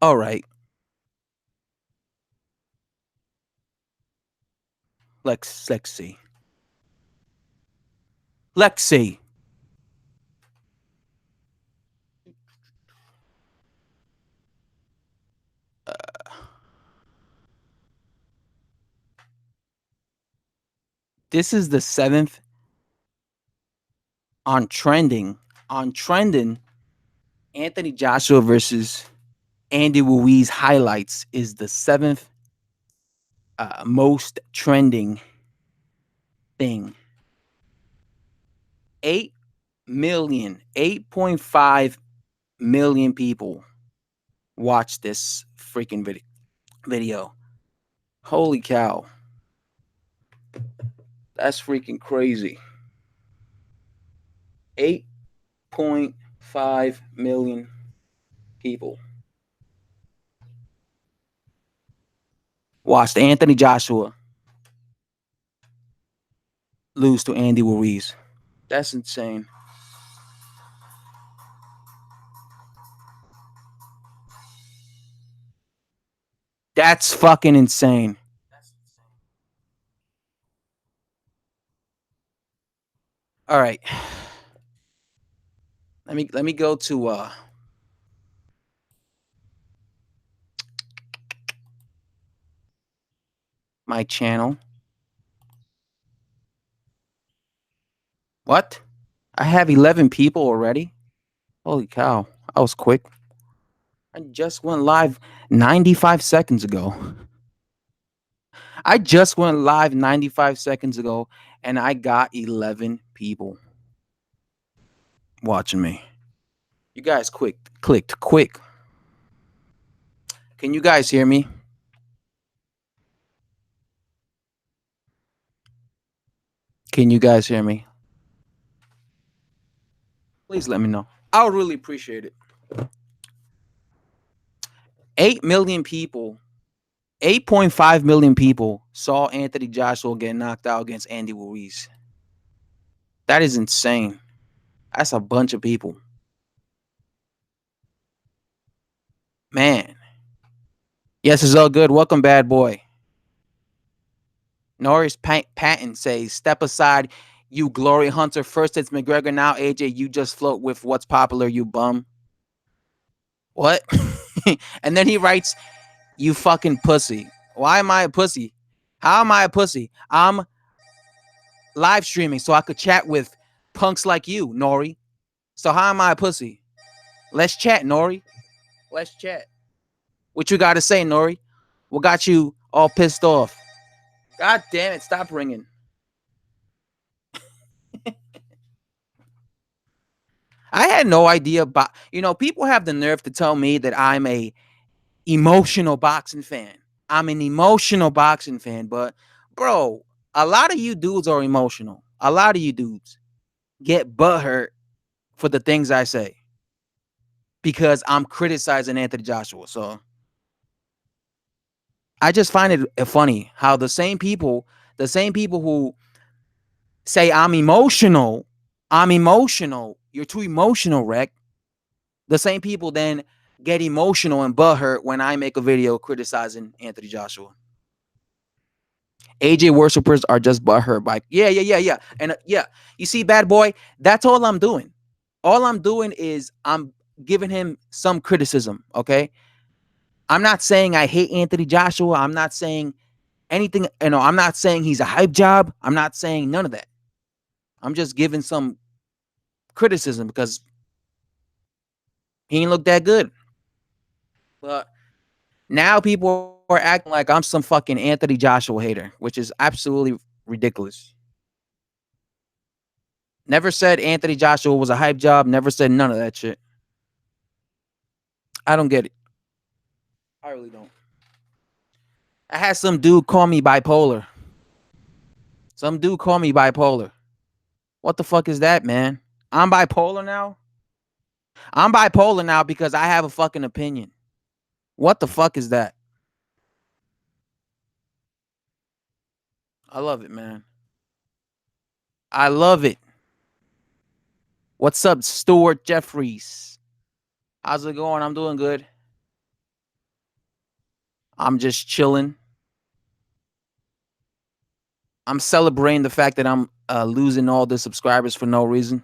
All right. Let's see. Let's see. This is the seventh on trending. On trending, Anthony Joshua versus Andy Ruiz highlights is the seventh most trending thing. 8 million, 8.5 million people watch this freaking video. Holy cow. That's freaking crazy. 8.5 million people watched Anthony Joshua lose to Andy Ruiz. That's insane. That's fucking insane. All right. Let me go to my channel. What? I have 11 people already? Holy cow. I was quick. I just went live 95 seconds ago. I just went live 95 seconds ago and I got 11 people watching me. You guys clicked quick. Can you guys hear me? Can you guys hear me? Please let me know. I would really appreciate it. 8 million people, 8.5 million people saw Anthony Joshua get knocked out against Andy Ruiz. That is insane. That's a bunch of people. Man. Yes, it's all good. Welcome, bad boy. Norris Patton says, step aside, you glory hunter. First it's McGregor, now AJ. You just float with what's popular, you bum. What? And then he writes, you fucking pussy. Why am I a pussy? How am I a pussy? I'm live streaming so I could chat with punks like you, Nori. So how am I a pussy? Let's chat, Nori. Let's chat. What you got to say, Nori? What got you all pissed off? God damn it, stop ringing. I had no idea about, people have the nerve to tell me that I'm a emotional boxing fan. I'm an emotional boxing fan, but bro, a lot of you dudes are emotional. A lot of you dudes get butthurt for the things I say because I'm criticizing Anthony Joshua. So I just find it funny how the same people who say I'm emotional, you're too emotional, Rec. The same people then get emotional and butthurt when I make a video criticizing Anthony Joshua. AJ worshippers are just butthurt by yeah. And yeah, you see, bad boy, that's all I'm doing. All I'm doing is I'm giving him some criticism, okay? I'm not saying I hate Anthony Joshua. I'm not saying anything, I'm not saying he's a hype job. I'm not saying none of that. I'm just giving some criticism because he ain't look that good. But now people are acting like I'm some fucking Anthony Joshua hater, which is absolutely ridiculous. Never said Anthony Joshua was a hype job. Never said none of that shit. I don't get it. I really don't. I had some dude call me bipolar. Some dude call me bipolar. What the fuck is that, man? I'm bipolar now? I'm bipolar now because I have a fucking opinion. What the fuck is that? I love it, man. I love it. What's up, Stuart Jeffries? How's it going? I'm doing good. I'm just chilling. I'm celebrating the fact that I'm losing all the subscribers for no reason.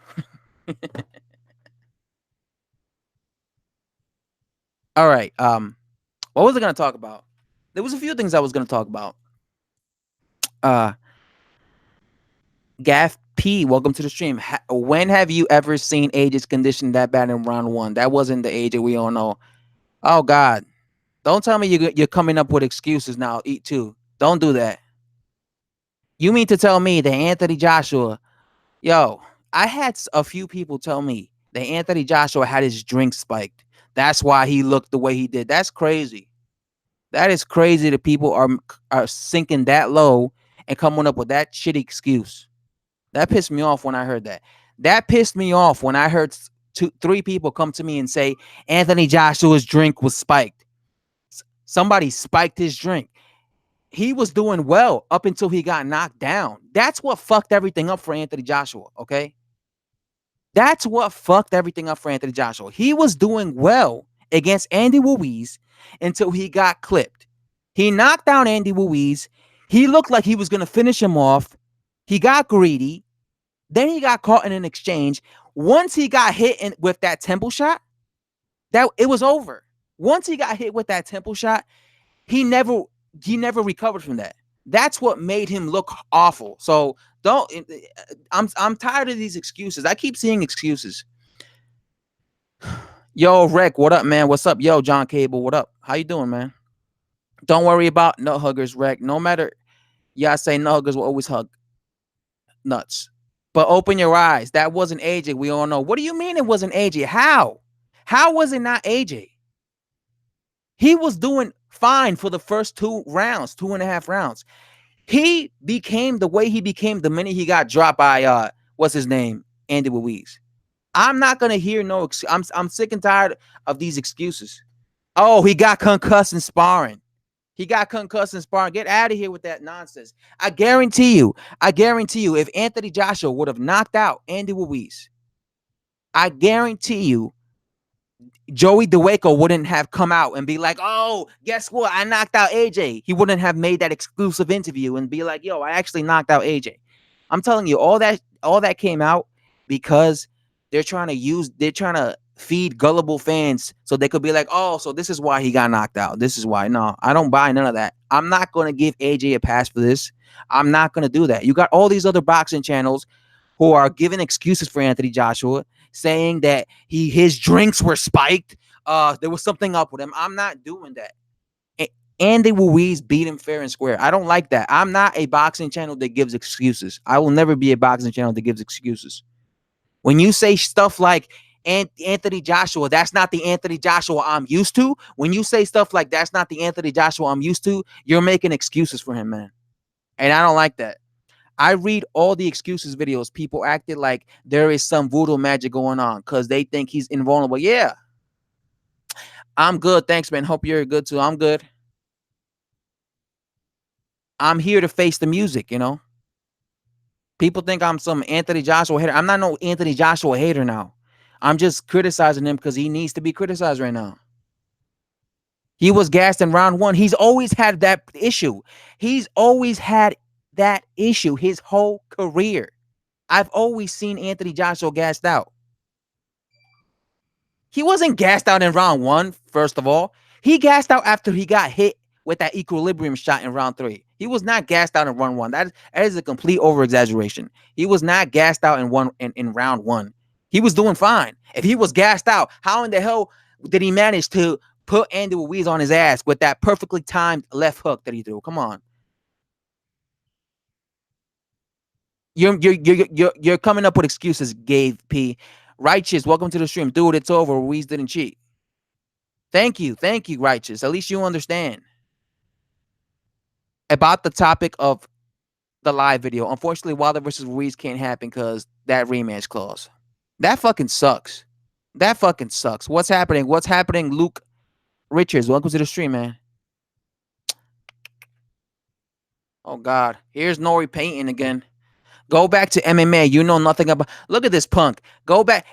All right. What was I gonna talk about? There was a few things I was gonna talk about. Uh, Gaff P, welcome to the stream. When have you ever seen Age's condition that bad in round one? That wasn't the Age we all know. Oh God, don't tell me you're coming up with excuses now. Eat too. Don't do that. You mean to tell me that Anthony Joshua? Yo, I had a few people tell me that Anthony Joshua had his drink spiked. That's why he looked the way he did. That's crazy. That is crazy that people are sinking that low and coming up with that shitty excuse. That pissed me off when I heard that. That pissed me off when I heard three people come to me and say Anthony Joshua's drink was spiked. Somebody spiked his drink. He was doing well up until he got knocked down. That's what fucked everything up for Anthony Joshua, okay? That's what fucked everything up for Anthony Joshua. He was doing well against Andy Ruiz until he got clipped. He knocked down Andy Ruiz. He looked like he was going to finish him off. He got greedy. Then he got caught in an exchange. Once he got hit with that temple shot, that it was over. Once he got hit with that temple shot, he never recovered from that. That's what made him look awful. So don't. I'm tired of these excuses. I keep seeing excuses. Yo, Rec, what up, man? What's up? Yo, John Cable, what up? How you doing, man? Don't worry about nut huggers, Rec. No matter, yeah, I say nut huggers will always hug nuts. But open your eyes. That wasn't AJ. We all know. What do you mean it wasn't AJ? How? How was it not AJ? He was doing fine for the first 2.5 rounds. He became the way he became the minute he got dropped by what's his name? Andy Ruiz. I'm not gonna hear no. I'm sick and tired of these excuses. Oh, he got concussed in sparring. He got concussed in sparring. Get out of here with that nonsense. I guarantee you, if Anthony Joshua would have knocked out Andy Ruiz, I guarantee you, Joey DeWaco wouldn't have come out and be like, oh, guess what? I knocked out AJ. He wouldn't have made that exclusive interview and be like, yo, I actually knocked out AJ. I'm telling you, all that came out because they're trying to feed gullible fans so they could be like, oh, so this is why he got knocked out. This is why. No, I don't buy none of that. I'm not going to give AJ a pass for this. I'm not going to do that. You got all these other boxing channels who are giving excuses for Anthony Joshua, saying that his drinks were spiked. There was something up with him. I'm not doing that. Andy Ruiz beat him fair and square. I don't like that. I'm not a boxing channel that gives excuses. I will never be a boxing channel that gives excuses. When you say stuff like Anthony Joshua, that's not the Anthony Joshua I'm used to. When you say stuff like that's not the Anthony Joshua I'm used to, you're making excuses for him, man. And I don't like that. I read all the excuses videos. People acted like there is some voodoo magic going on because they think he's invulnerable. Yeah. I'm good. Thanks, man. Hope you're good too. I'm good. I'm here to face the music, you know. People think I'm some Anthony Joshua hater. I'm not no Anthony Joshua hater now. I'm just criticizing him because he needs to be criticized right now. He was gassed in round one. He's always had that issue. He's always had that issue his whole career. I've always seen Anthony Joshua gassed out. He wasn't gassed out in round one, first of all. He gassed out after he got hit with that equilibrium shot in round three. He was not gassed out in round one. That is a complete over-exaggeration. He was not gassed out in round one. He was doing fine. If he was gassed out, how in the hell did he manage to put Andy Ruiz on his ass with that perfectly timed left hook that he threw? Come on. You're coming up with excuses, Gabe P. Righteous, welcome to the stream. Dude, it's over. Ruiz didn't cheat. Thank you, Righteous. At least you understand. About the topic of the live video, unfortunately, Wilder versus Ruiz can't happen because that rematch clause. That fucking sucks. That fucking sucks. What's happening? What's happening, Luke Richards? Welcome to the stream, man. Oh, God. Here's Nori painting again. Go back to MMA. You know nothing about... Look at this punk. Go back.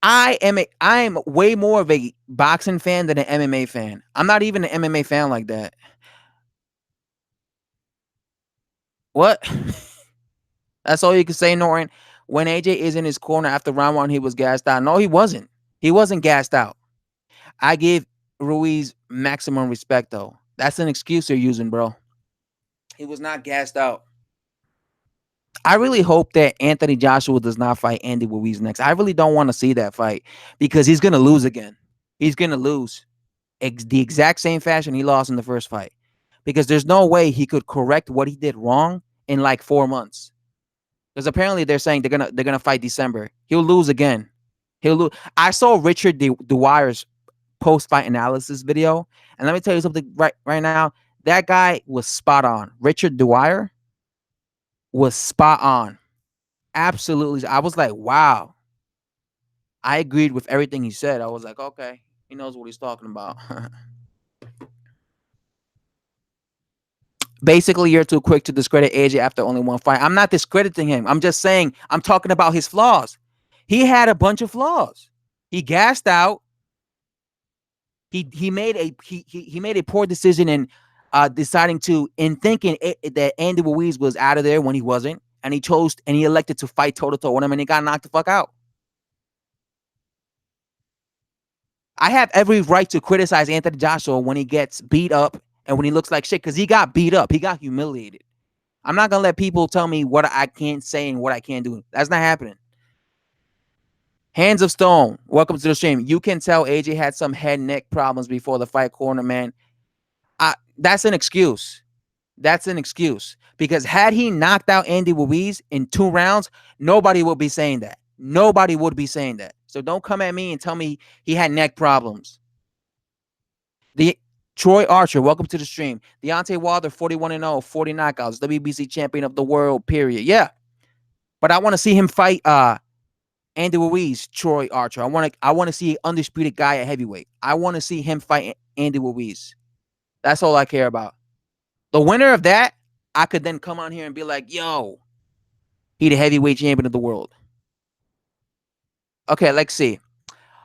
I am way more of a boxing fan than an MMA fan. I'm not even an MMA fan like that. What? That's all you can say, Norton. When AJ is in his corner after round one, he was gassed out. No, he wasn't. He wasn't gassed out. I give Ruiz maximum respect though. That's an excuse you're using, bro. He was not gassed out. I really hope that Anthony Joshua does not fight Andy Ruiz next. I really don't want to see that fight because he's gonna lose again. He's gonna lose the exact same fashion he lost in the first fight because there's no way he could correct what he did wrong in like 4 months. Because apparently they're saying they're gonna fight December. He'll lose again. He'll lose. I saw Richard Dwyer's post fight analysis video, and let me tell you something right now. That guy was spot on. Richard Dwyer was spot on. Absolutely. I was like, wow. I agreed with everything he said. I was like, okay, he knows what he's talking about. Basically, you're too quick to discredit AJ after only one fight. I'm not discrediting him. I'm just saying I'm talking about his flaws. He had a bunch of flaws. He gassed out. He made a poor decision in deciding to in thinking that Andy Ruiz was out of there when he wasn't, and he elected to fight toe to toe with him, and he got knocked the fuck out. I have every right to criticize Anthony Joshua when he gets beat up and when he looks like shit because he got beat up. He got humiliated. I'm not gonna let people tell me what I can't say and what I can't do. That's not happening. Hands of Stone, welcome to the stream. You can tell AJ had some head neck problems before the fight, corner man. That's an excuse. That's an excuse because had he knocked out Andy Ruiz in 2 rounds, nobody would be saying that. Nobody would be saying that. So don't come at me and tell me he had neck problems. The Troy Archer, welcome to the stream. Deontay Wilder, 41-0, 40 knockouts, WBC champion of the world, period. Yeah. But I want to see him fight Andy Ruiz, Troy Archer. I want to see an undisputed guy at heavyweight. I want to see him fight Andy Ruiz. That's all I care about. The winner of that, I could then come on here and be like, yo, he the heavyweight champion of the world. Okay, let's see.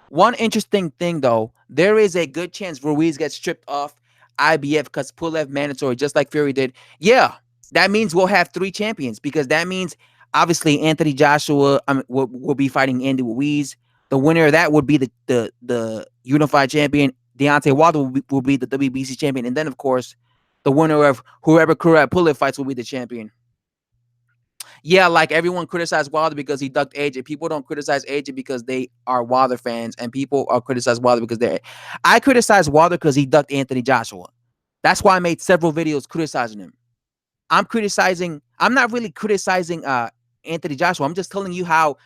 One interesting thing, though, there is a good chance Ruiz gets stripped off IBF because Pulev mandatory, just like Fury did. Yeah, that means we'll have 3 champions because that means obviously Anthony Joshua will be fighting Andy Ruiz. The winner of that would be the unified champion. Deontay Wilder will be the WBC champion, and then of course the winner of whoever Pulev fights will be the champion. Yeah, like everyone criticized Wilder because he ducked AJ. People don't criticize AJ because they are Wilder fans, and people are criticize Wilder because they're. I criticize Wilder because he ducked Anthony Joshua. That's why I made several videos criticizing him. I'm not really criticizing Anthony Joshua. I'm just telling you how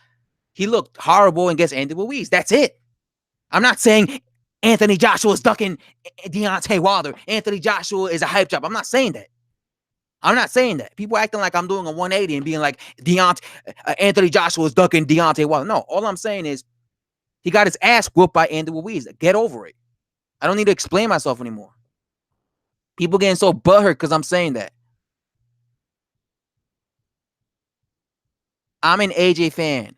he looked horrible against Andy Ruiz. That's it. I'm not saying Anthony Joshua is ducking Deontay Wilder. Anthony Joshua is a hype job. I'm not saying that. I'm not saying that. People acting like I'm doing a 180 and being like Anthony Joshua is ducking Deontay Wilder. No, all I'm saying is he got his ass whooped by Andy Ruiz. Get over it. I don't need to explain myself anymore. People getting so butthurt because I'm saying that. I'm an AJ fan.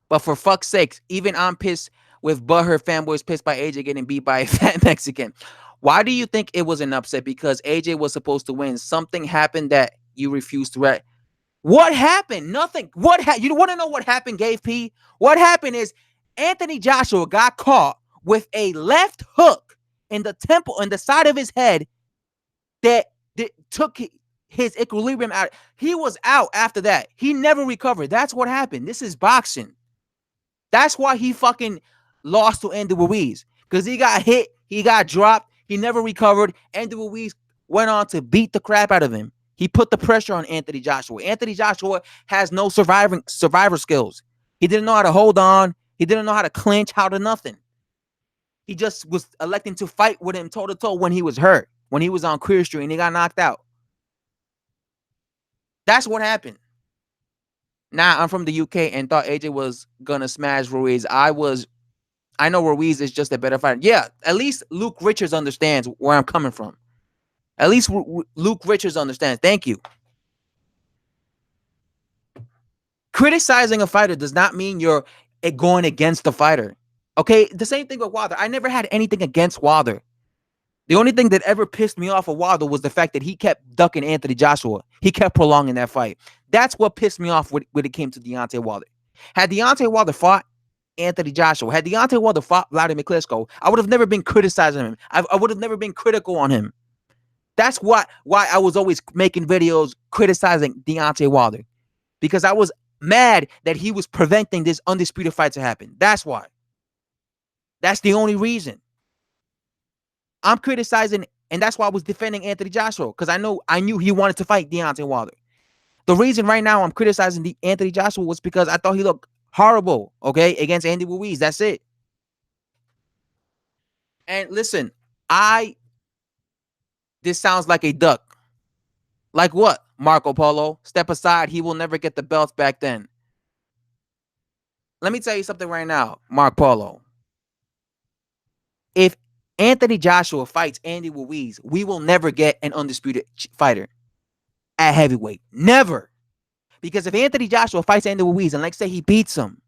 But for fuck's sakes, even I'm pissed with butthurt fanboys pissed by AJ getting beat by a fat Mexican. Why do you think it was an upset? Because AJ was supposed to win. Something happened that you refused to react. What happened? Nothing. You want to know what happened, Gave P? What happened is Anthony Joshua got caught with a left hook in the temple, in the side of his head that took his equilibrium out. He was out after that. He never recovered. That's what happened. This is boxing. That's why he fucking lost to Andy Ruiz. Because he got hit, he got dropped, he never recovered. Andy Ruiz went on to beat the crap out of him. He put the pressure on Anthony Joshua. Anthony Joshua has no survivor skills. He didn't know how to hold on. He didn't know how to clinch, how to nothing. He just was electing to fight with him toe to toe when he was hurt, when he was on Queer Street and he got knocked out. That's what happened. Now, I'm from the UK and thought AJ was gonna smash Ruiz. I know Ruiz is just a better fighter. Yeah, at least Luke Richards understands where I'm coming from. At least Luke Richards understands. Thank you. Criticizing a fighter does not mean you're it going against the fighter. Okay, the same thing with Wilder. I never had anything against Wilder. The only thing that ever pissed me off of Wilder was the fact that he kept ducking Anthony Joshua. He kept prolonging that fight. That's what pissed me off when it came to Deontay Wilder. Had Deontay Wilder fought Anthony Joshua, had Deontay Wilder fought Vladimir Klitschko, I would have never been criticizing him. I would have never been critical on him. That's why I was always making videos criticizing Deontay Wilder, because I was mad that he was preventing this undisputed fight to happen. That's why. That's the only reason. I'm criticizing, and that's why I was defending Anthony Joshua, because I knew he wanted to fight Deontay Wilder. The reason right now I'm criticizing Anthony Joshua was because I thought he looked horrible, okay, against Andy Ruiz. That's it. And listen, this sounds like a duck. Like what? Marco Polo, step aside. He will never get the belts back then. Let me tell you something right now, Mark Polo. If Anthony Joshua fights Andy Ruiz, we will never get an undisputed fighter at heavyweight. Never. Because if Anthony Joshua fights Andy Ruiz and, like, say, he beats him,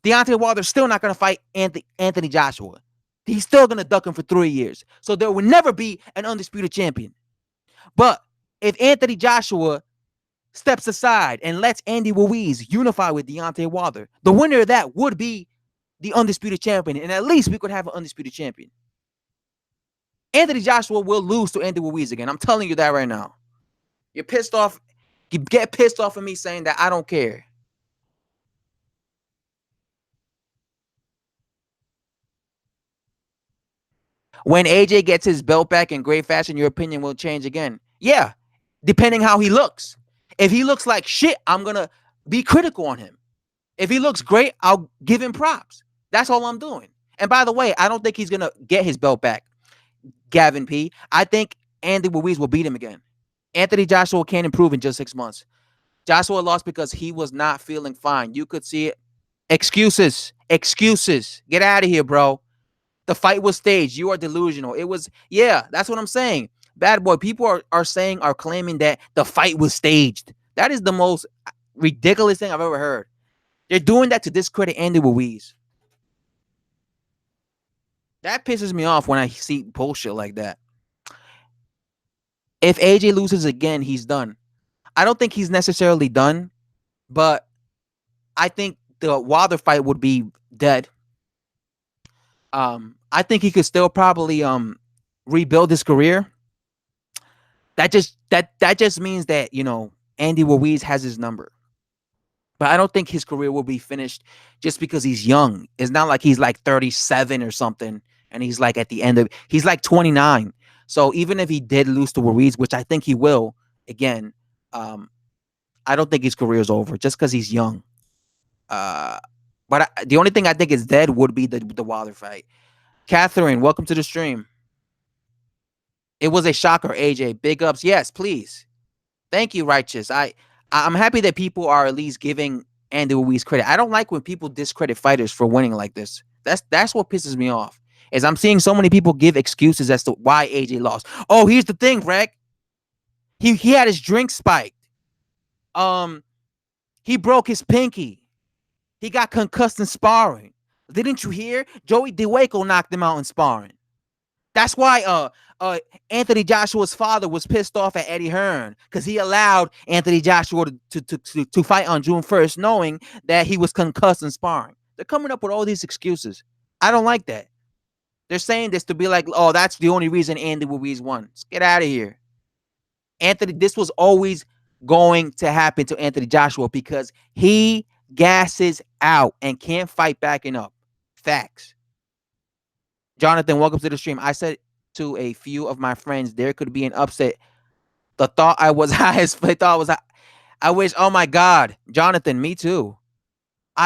Deontay Wilder's still not going to fight Anthony Joshua. He's still going to duck him for 3 years. So there will never be an undisputed champion. But if Anthony Joshua steps aside and lets Andy Ruiz unify with Deontay Wilder, the winner of that would be the undisputed champion. And at least we could have an undisputed champion. Anthony Joshua will lose to Andy Ruiz again. I'm telling you that right now. You're pissed off. You get pissed off of me saying that. I don't care. When AJ gets his belt back in great fashion, your opinion will change again. Yeah, depending how he looks. If he looks like shit, I'm going to be critical on him. If he looks great, I'll give him props. That's all I'm doing. And by the way, I don't think he's going to get his belt back, Gavin P. I think Andy Ruiz will beat him again. Anthony Joshua can't improve in just 6 months. Joshua lost because he was not feeling fine. You could see it. Excuses. Get out of here, bro. The fight was staged. You are delusional. It was, yeah, that's what I'm saying. Bad boy, people are claiming that the fight was staged. That is the most ridiculous thing I've ever heard. They're doing that to discredit Andy Ruiz. That pisses me off when I see bullshit like that. If AJ loses again, he's done. I don't think he's necessarily done, but I think the Wilder fight would be dead. I think he could still probably rebuild his career. That just means that, Andy Ruiz has his number. But I don't think his career will be finished just because he's young. It's not like he's like 37 or something and he's like at the end of, he's like 29. So even if he did lose to Ruiz, which I think he will again, I don't think his career is over just because he's young. But the only thing I think is dead would be the Wilder fight. Catherine, welcome to the stream. It was a shocker, AJ. Big ups. Yes, please. Thank you, Righteous. I'm happy that people are at least giving Andy Ruiz credit. I don't like when people discredit fighters for winning like this. That's what pisses me off. Is I'm seeing so many people give excuses as to why AJ lost. Oh, here's the thing, Greg. He had his drink spiked. He broke his pinky. He got concussed in sparring. Didn't you hear? Joey DeWaco knocked him out in sparring. That's why Anthony Joshua's father was pissed off at Eddie Hearn because he allowed Anthony Joshua to fight on June 1st, knowing that he was concussed in sparring. They're coming up with all these excuses. I don't like that. They're saying this to be like, oh, that's the only reason Andy Ruiz won. Let's get out of here. This was always going to happen to Anthony Joshua because he gasses out and can't fight backing up. Facts. Jonathan, welcome to the stream. I said to a few of my friends there could be an upset. The thought I was high as I thought was high. I wish, oh my God. Jonathan, me too.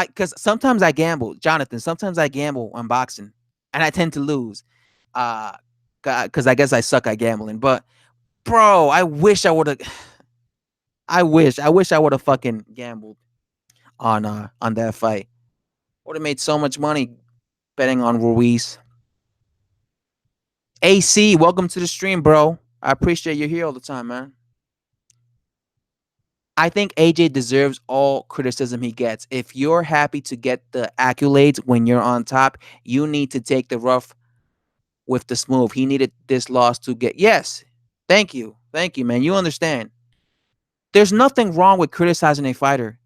Because sometimes I gamble. Jonathan, sometimes I gamble on boxing. And I tend to lose. Because I guess I suck at gambling. But bro, I wish I would have I wish I would have fucking gambled on that fight. Would have made so much money betting on Ruiz. AC, welcome to the stream, bro. I appreciate you here all the time, man. I think AJ deserves all criticism he gets. If you're happy to get the accolades when you're on top, you need to take the rough with the smooth. He needed this loss to get. Yes. Thank you. Thank you, man. You understand. There's nothing wrong with criticizing a fighter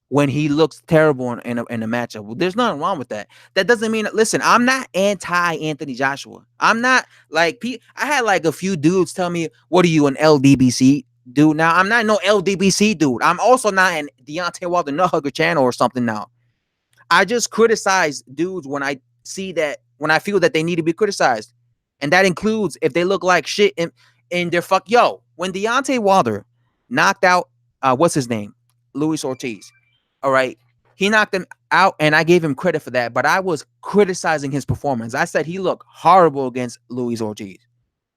when he looks terrible in a matchup. Well, there's nothing wrong with that. That doesn't mean, listen, I'm not anti Anthony Joshua. I'm not like, I had like a few dudes tell me, what are you, an LDBC dude? Now, I'm not no LDBC dude. I'm also not an Deontay Wilder Nut Hugger channel or something now. I just criticize dudes when I see that, when I feel that they need to be criticized. And that includes if they look like shit in their fuck. Yo, when Deontay Wilder knocked out, what's his name? Luis Ortiz. All right. He knocked him out, and I gave him credit for that, but I was criticizing his performance. I said he looked horrible against Luis Ortiz.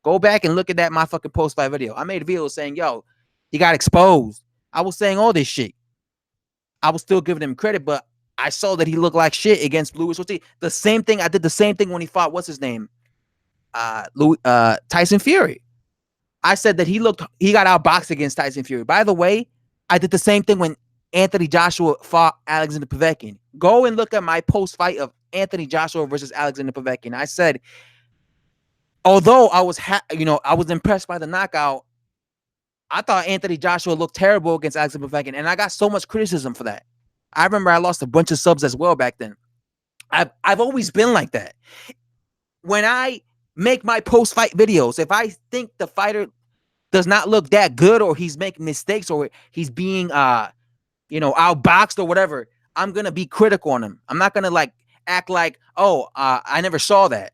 Go back and look at that my fucking post-fight video. I made a video saying, yo, he got exposed. I was saying all this shit. I was still giving him credit, but I saw that he looked like shit against Luis Ortiz. The same thing, I did the same thing when he fought, what's his name? Tyson Fury. I said that he got outboxed against Tyson Fury. By the way, I did the same thing when Anthony Joshua fought Alexander Povetkin. Go and look at my post-fight of Anthony Joshua versus Alexander Povetkin. I said, although I was, I was impressed by the knockout, I thought Anthony Joshua looked terrible against Alexander Povetkin, and I got so much criticism for that. I remember I lost a bunch of subs as well back then. I've always been like that. When I make my post-fight videos, if I think the fighter does not look that good, or he's making mistakes, or he's being outboxed or whatever, I'm gonna be critical on him. I'm not gonna like act like, I never saw that.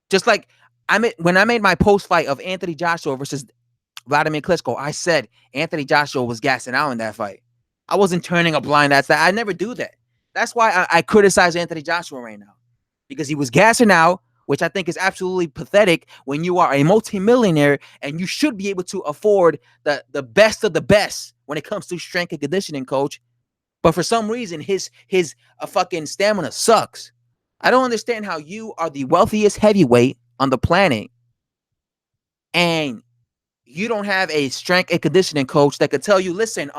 Just like when I made my post-fight of Anthony Joshua versus Vladimir Klitschko, I said Anthony Joshua was gassing out in that fight. I wasn't turning a blind eye. I never do that. That's why I criticize Anthony Joshua right now, because he was gassing out, which I think is absolutely pathetic when you are a multimillionaire and you should be able to afford the best of the best when it comes to strength and conditioning, coach. But for some reason, his fucking stamina sucks. I don't understand how you are the wealthiest heavyweight on the planet and you don't have a strength and conditioning coach that could tell you, listen,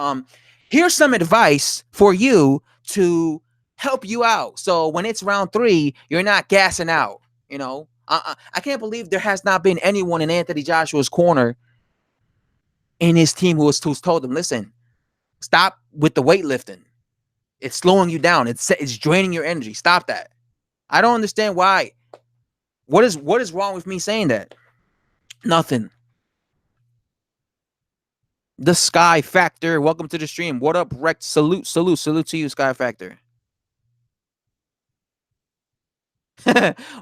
here's some advice for you to help you out. So when it's round 3, you're not gassing out. I can't believe there has not been anyone in Anthony Joshua's corner in his team who's told him, listen, stop with the weightlifting. It's slowing you down. It's draining your energy. Stop that. I don't understand why. What is wrong with me saying that? Nothing. The Sky Factor. Welcome to the stream. What up, Rex? Salute to you, Sky Factor.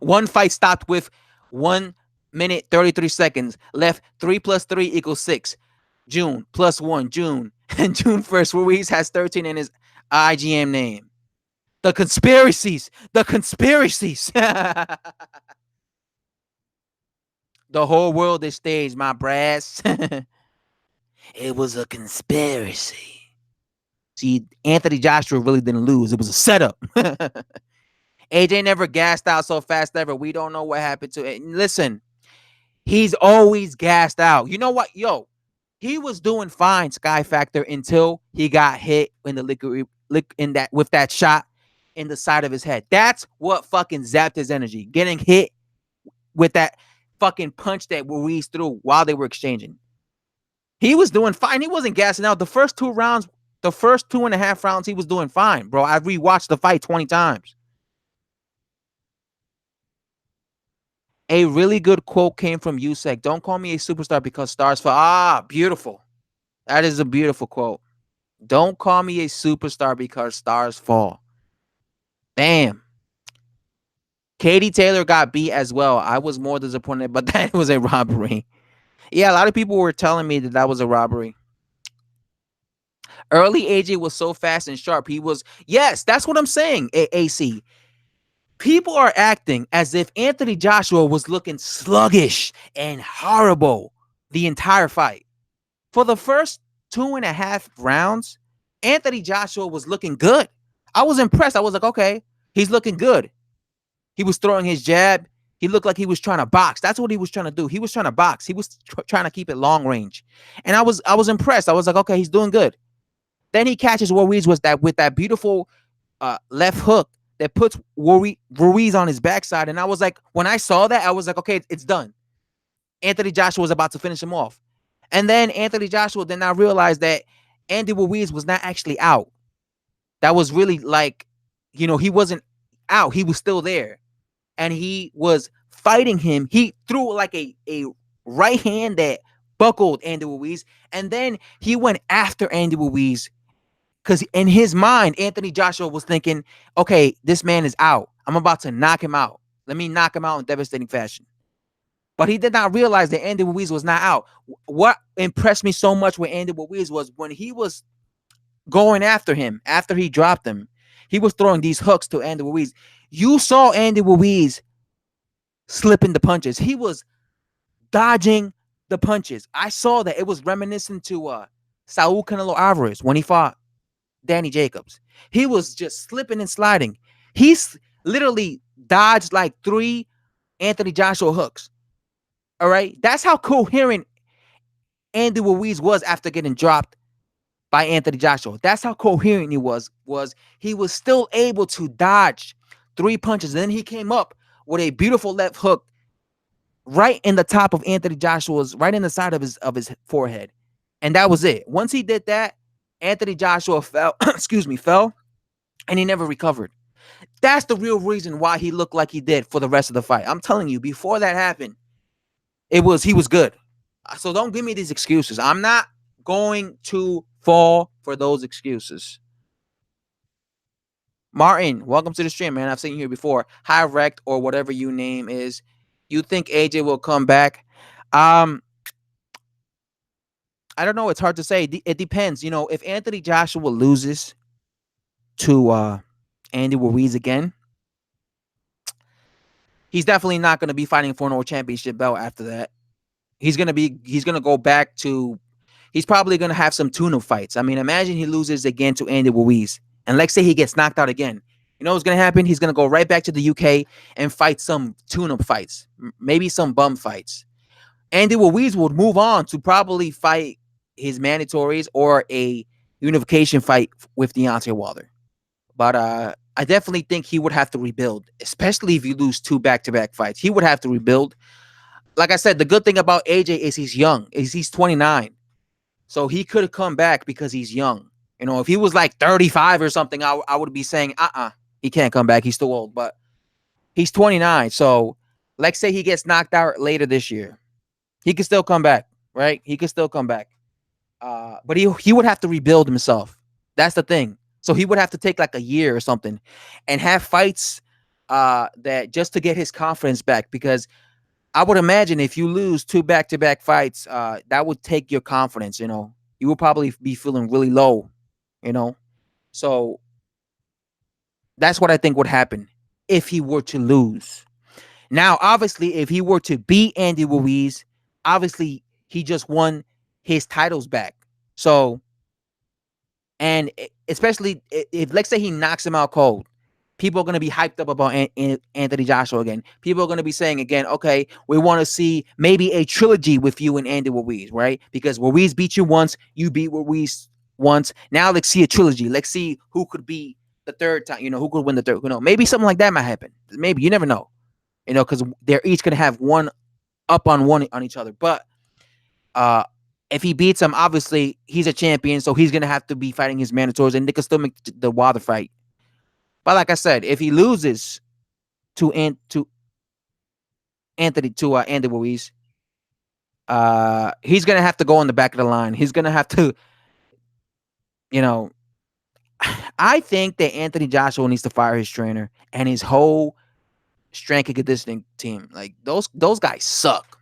One fight stopped with 1 minute 33 seconds left. 3 + 3 = 6. June +1 June. And June 1st, Ruiz has 13 in his IGM name. The conspiracies. The whole world is staged, my brass. It was a conspiracy. See, Anthony Joshua really didn't lose. It was a setup. AJ never gassed out so fast ever. We don't know what happened to it. Listen, he's always gassed out. You know what? Yo, he was doing fine, Sky Factor, until he got hit in the with that shot in the side of his head. That's what fucking zapped his energy. Getting hit with that fucking punch that Ruiz threw while they were exchanging. He was doing fine. He wasn't gassing out. The first 2 rounds, the first 2.5 rounds, he was doing fine, bro. I rewatched the fight 20 times. A really good quote came from Usyk. Don't call me a superstar because stars fall. Ah, beautiful. That is a beautiful quote. Don't call me a superstar because stars fall. Bam. Katie Taylor got beat as well. I was more disappointed, but that was a robbery. Yeah, a lot of people were telling me that was a robbery. Early AJ was so fast and sharp. Yes, that's what I'm saying, AC. People are acting as if Anthony Joshua was looking sluggish and horrible the entire fight. For the first 2.5 rounds, Anthony Joshua was looking good. I was impressed. I was like, okay, he's looking good. He was throwing his jab. He looked like he was trying to box. That's what he was trying to do. He was trying to box. He was trying to keep it long range. And I was impressed. I was like, okay, he's doing good. Then he catches Ruiz with that beautiful left hook that puts Ruiz on his backside. And I was like, when I saw that, I was like, okay, it's done. Anthony Joshua was about to finish him off. And then Anthony Joshua did not realize that Andy Ruiz was not actually out. That was really like, he wasn't out. He was still there. And he was fighting him. He threw like a right hand that buckled Andy Ruiz. And then he went after Andy Ruiz because in his mind, Anthony Joshua was thinking, okay, this man is out. I'm about to knock him out. Let me knock him out in devastating fashion. But he did not realize that Andy Ruiz was not out. What impressed me so much with Andy Ruiz was when he was going after him, after he dropped him, he was throwing these hooks to Andy Ruiz. You saw Andy Ruiz slipping the punches. He was dodging the punches. I saw that. It was reminiscent to Saul Canelo Alvarez when he fought Danny Jacobs. He was just slipping and sliding. He's literally dodged like 3 Anthony Joshua hooks. All right. That's how coherent Andy Ruiz was after getting dropped by Anthony Joshua. That's how coherent he was he was still able to dodge 3 punches. And then he came up with a beautiful left hook right in the top of Anthony Joshua's, right in the side of his forehead. And that was it. Once he did that, Anthony Joshua fell, fell, and he never recovered. That's the real reason why he looked like he did for the rest of the fight. I'm telling you, before that happened, he was good. So don't give me these excuses. I'm not going to fall for those excuses. Martin, welcome to the stream, man. I've seen you here before. Hi, Rect, or whatever your name is. You think AJ will come back? I don't know. It's hard to say. It depends. If Anthony Joshua loses to Andy Ruiz again, he's definitely not going to be fighting for no championship belt after that. He's going to go back to, he's probably going to have some tune-up fights. I mean, imagine he loses again to Andy Ruiz. And let's say he gets knocked out again. You know what's going to happen? He's going to go right back to the UK and fight some tune-up fights. Maybe some bum fights. Andy Ruiz would move on to probably fight his mandatories or a unification fight with Deontay Wilder. But I definitely think he would have to rebuild, especially if you lose 2 back-to-back fights. He would have to rebuild. Like I said, the good thing about AJ is he's young. He's 29. So he could have come back because he's young. If he was like 35 or something, I would be saying, he can't come back. He's too old. But he's 29. So let's say he gets knocked out later this year. He can still come back, right? He can still come back. But he would have to rebuild himself. That's the thing. So he would have to take like a year or something and have fights that just to get his confidence back. Because I would imagine if you lose 2 back-to-back fights, that would take your confidence, You will probably be feeling really low, So that's what I think would happen if he were to lose. Now, obviously, if he were to beat Andy Ruiz, obviously he just won his titles back. So, and especially if let's say he knocks him out cold, people are going to be hyped up about Anthony Joshua again. People are going to be saying again, okay, we want to see maybe a trilogy with you and Andy Ruiz, right? Because Ruiz beat you once, you beat Ruiz once. Now let's see a trilogy. Let's see who could be the third time, who could win the third. Maybe something like that might happen. Maybe, you never know, because they're each going to have one up on each other. But if he beats him, obviously he's a champion, so he's going to have to be fighting his mandatories, and they can still make the Wilder fight. But like I said, if he loses to Andy Ruiz, he's gonna have to go on the back of the line. He's gonna have to, I think that Anthony Joshua needs to fire his trainer and his whole strength and conditioning team. Like those guys suck.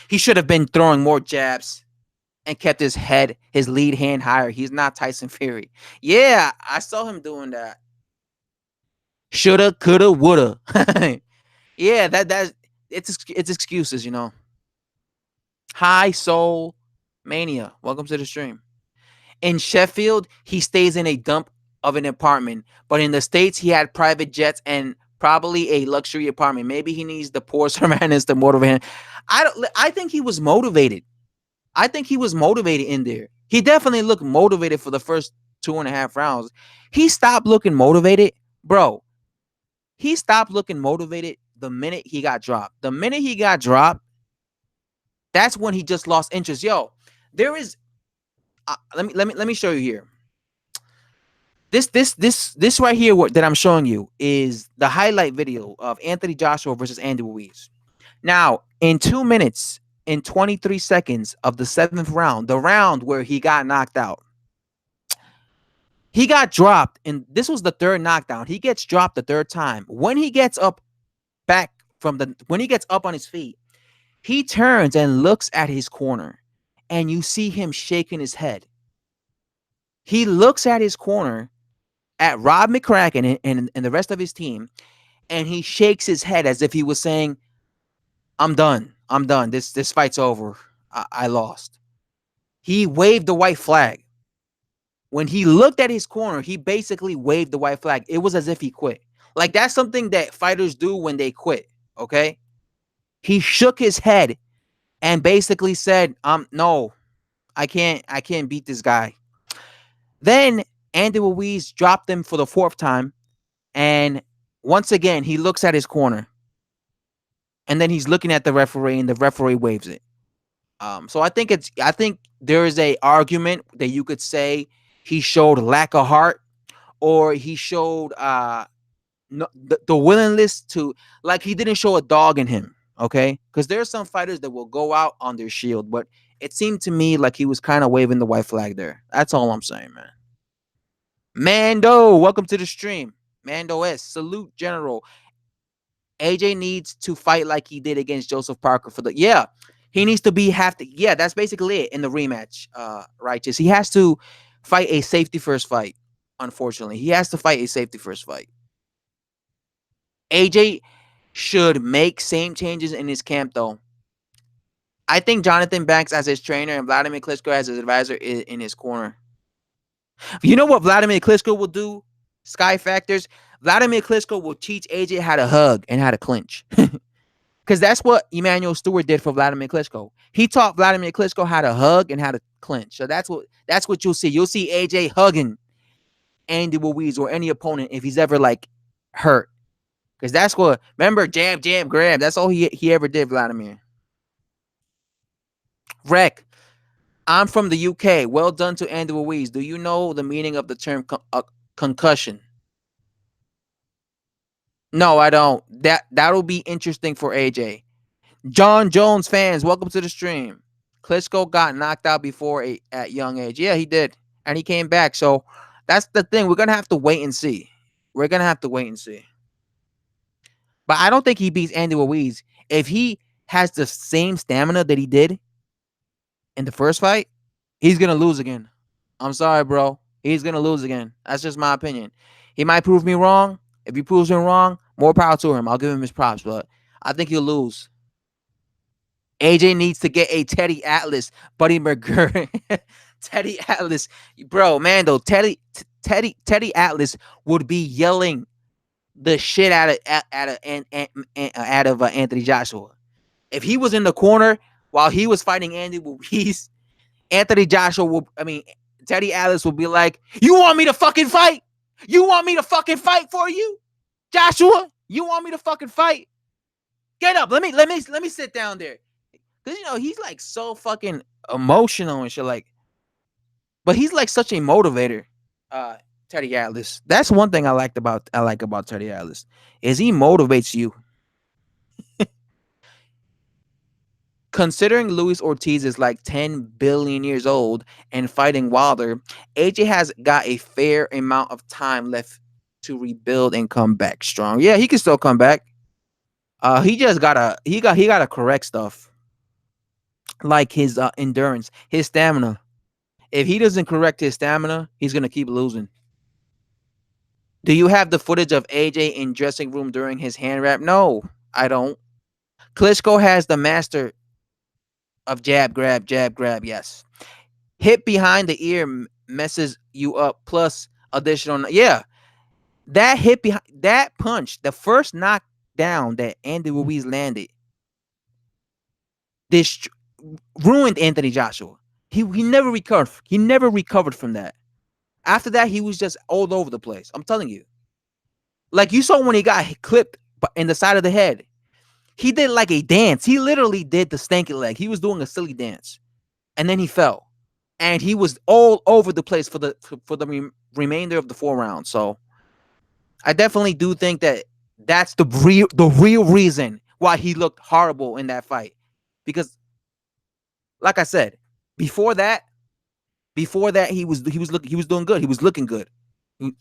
He should have been throwing more jabs and kept his lead hand higher. He's not Tyson Fury. Yeah, I saw him doing that. Shoulda, coulda, woulda. Yeah, it's excuses, Hi, Soul Mania. Welcome to the stream. In Sheffield, he stays in a dump of an apartment, but in the States, he had private jets and probably a luxury apartment. Maybe he needs the poor Sermanis to motivate him. I think he was motivated. I think he was motivated in there. He definitely looked motivated for the first 2.5 rounds. He stopped looking motivated, bro. He stopped looking motivated the minute he got dropped. The minute he got dropped, that's when he just lost interest. Yo, there is. Let me show you here. This right here that I'm showing you is the highlight video of Anthony Joshua versus Andy Ruiz. Now, in 2 minutes and 23 seconds of the 7th round, the round where he got knocked out, he got dropped, and this was the third knockdown. He gets dropped the third time. When he gets up when he gets up on his feet, he turns and looks at his corner, and you see him shaking his head. He looks at his corner, at Rob McCracken and the rest of his team, and he shakes his head as if he was saying, I'm done. I'm done. This fight's over. I lost. He waved the white flag. When he looked at his corner, he basically waved the white flag. It was as if he quit. Like, that's something that fighters do when they quit, okay? He shook his head and basically said, no, I can't beat this guy. Then Andy Ruiz dropped him for the 4th time, and once again he looks at his corner, and then he's looking at the referee, and the referee waves it. So I think there is a argument that you could say he showed lack of heart, or he showed no, the willingness to, like, he didn't show a dog in him. Okay, because there are some fighters that will go out on their shield, but it seemed to me like he was kind of waving the white flag there. That's all I'm saying, man. Mando, welcome to the stream. Mando S, salute, General. AJ needs to fight like he did against Joseph Parker for the he needs to that's basically it in the rematch. Righteous. He has to fight a safety first fight. Unfortunately, he has to fight a safety first fight. AJ should make same changes in his camp though. I think Jonathan Banks as his trainer and Vladimir Klitschko as his advisor in his corner. You know what Vladimir Klitschko will do? Sky Factors. Vladimir Klitschko will teach AJ how to hug and how to clinch. Because that's what Emmanuel Stewart did for Vladimir Klitschko. He taught Vladimir Klitschko how to hug and how to clinch. So that's what you'll see. You'll see AJ hugging Andy Ruiz or any opponent if he's ever like hurt. Because that's what, remember, jab, jab, grab. That's all he ever did, Vladimir. Rec. I'm from the UK. Well done to Andy Ruiz. Do you know the meaning of the term concussion? No, I don't. That'll be interesting for AJ. John Jones fans, welcome to the stream. Klitschko got knocked out before at young age. Yeah, he did. And he came back. So that's the thing. We're going to have to wait and see. But I don't think he beats Andy Ruiz. If he has the same stamina that he did in the first fight, he's going to lose again. I'm sorry, bro. He's going to lose again. That's just my opinion. He might prove me wrong. If he proves me wrong, more power to him. I'll give him his props, but I think he'll lose. AJ needs to get a Teddy Atlas, Buddy McGurk. Teddy Atlas. Bro, Mando, Teddy Atlas would be yelling the shit out of Anthony Joshua. If he was in the corner while he was fighting Andy Ruiz, Teddy Atlas would be like, you want me to fucking fight? You want me to fucking fight for you? Joshua, you want me to fucking fight? Get up. Let me sit down there. Cause he's like so fucking emotional and shit, like, but he's like such a motivator. Teddy Atlas. That's one thing I like about Teddy Atlas is he motivates you. Considering Luis Ortiz is like 10 billion years old and fighting Wilder, AJ has got a fair amount of time left to rebuild and come back strong. Yeah, he can still come back. He just gotta correct stuff like his endurance, his stamina. If he doesn't correct his stamina, he's gonna keep losing. Do you have the footage of AJ in dressing room during his hand wrap? No, I don't. Klitschko has the master of jab, grab, yes. Hit behind the ear messes you up, plus additional. Yeah, that hit behind, that punch, the first knockdown that Andy Ruiz landed, ruined Anthony Joshua. He never recovered. He never recovered from that. After that, he was just all over the place. I'm telling you. Like you saw when he got clipped in the side of the head. He did like a dance. He literally did the stanky leg. He was doing a silly dance, and then he fell, and he was all over the place for the remainder of the 4 rounds. So I definitely do think that that's the real reason why he looked horrible in that fight, because, like I said, before that, he was doing good. He was looking good. He,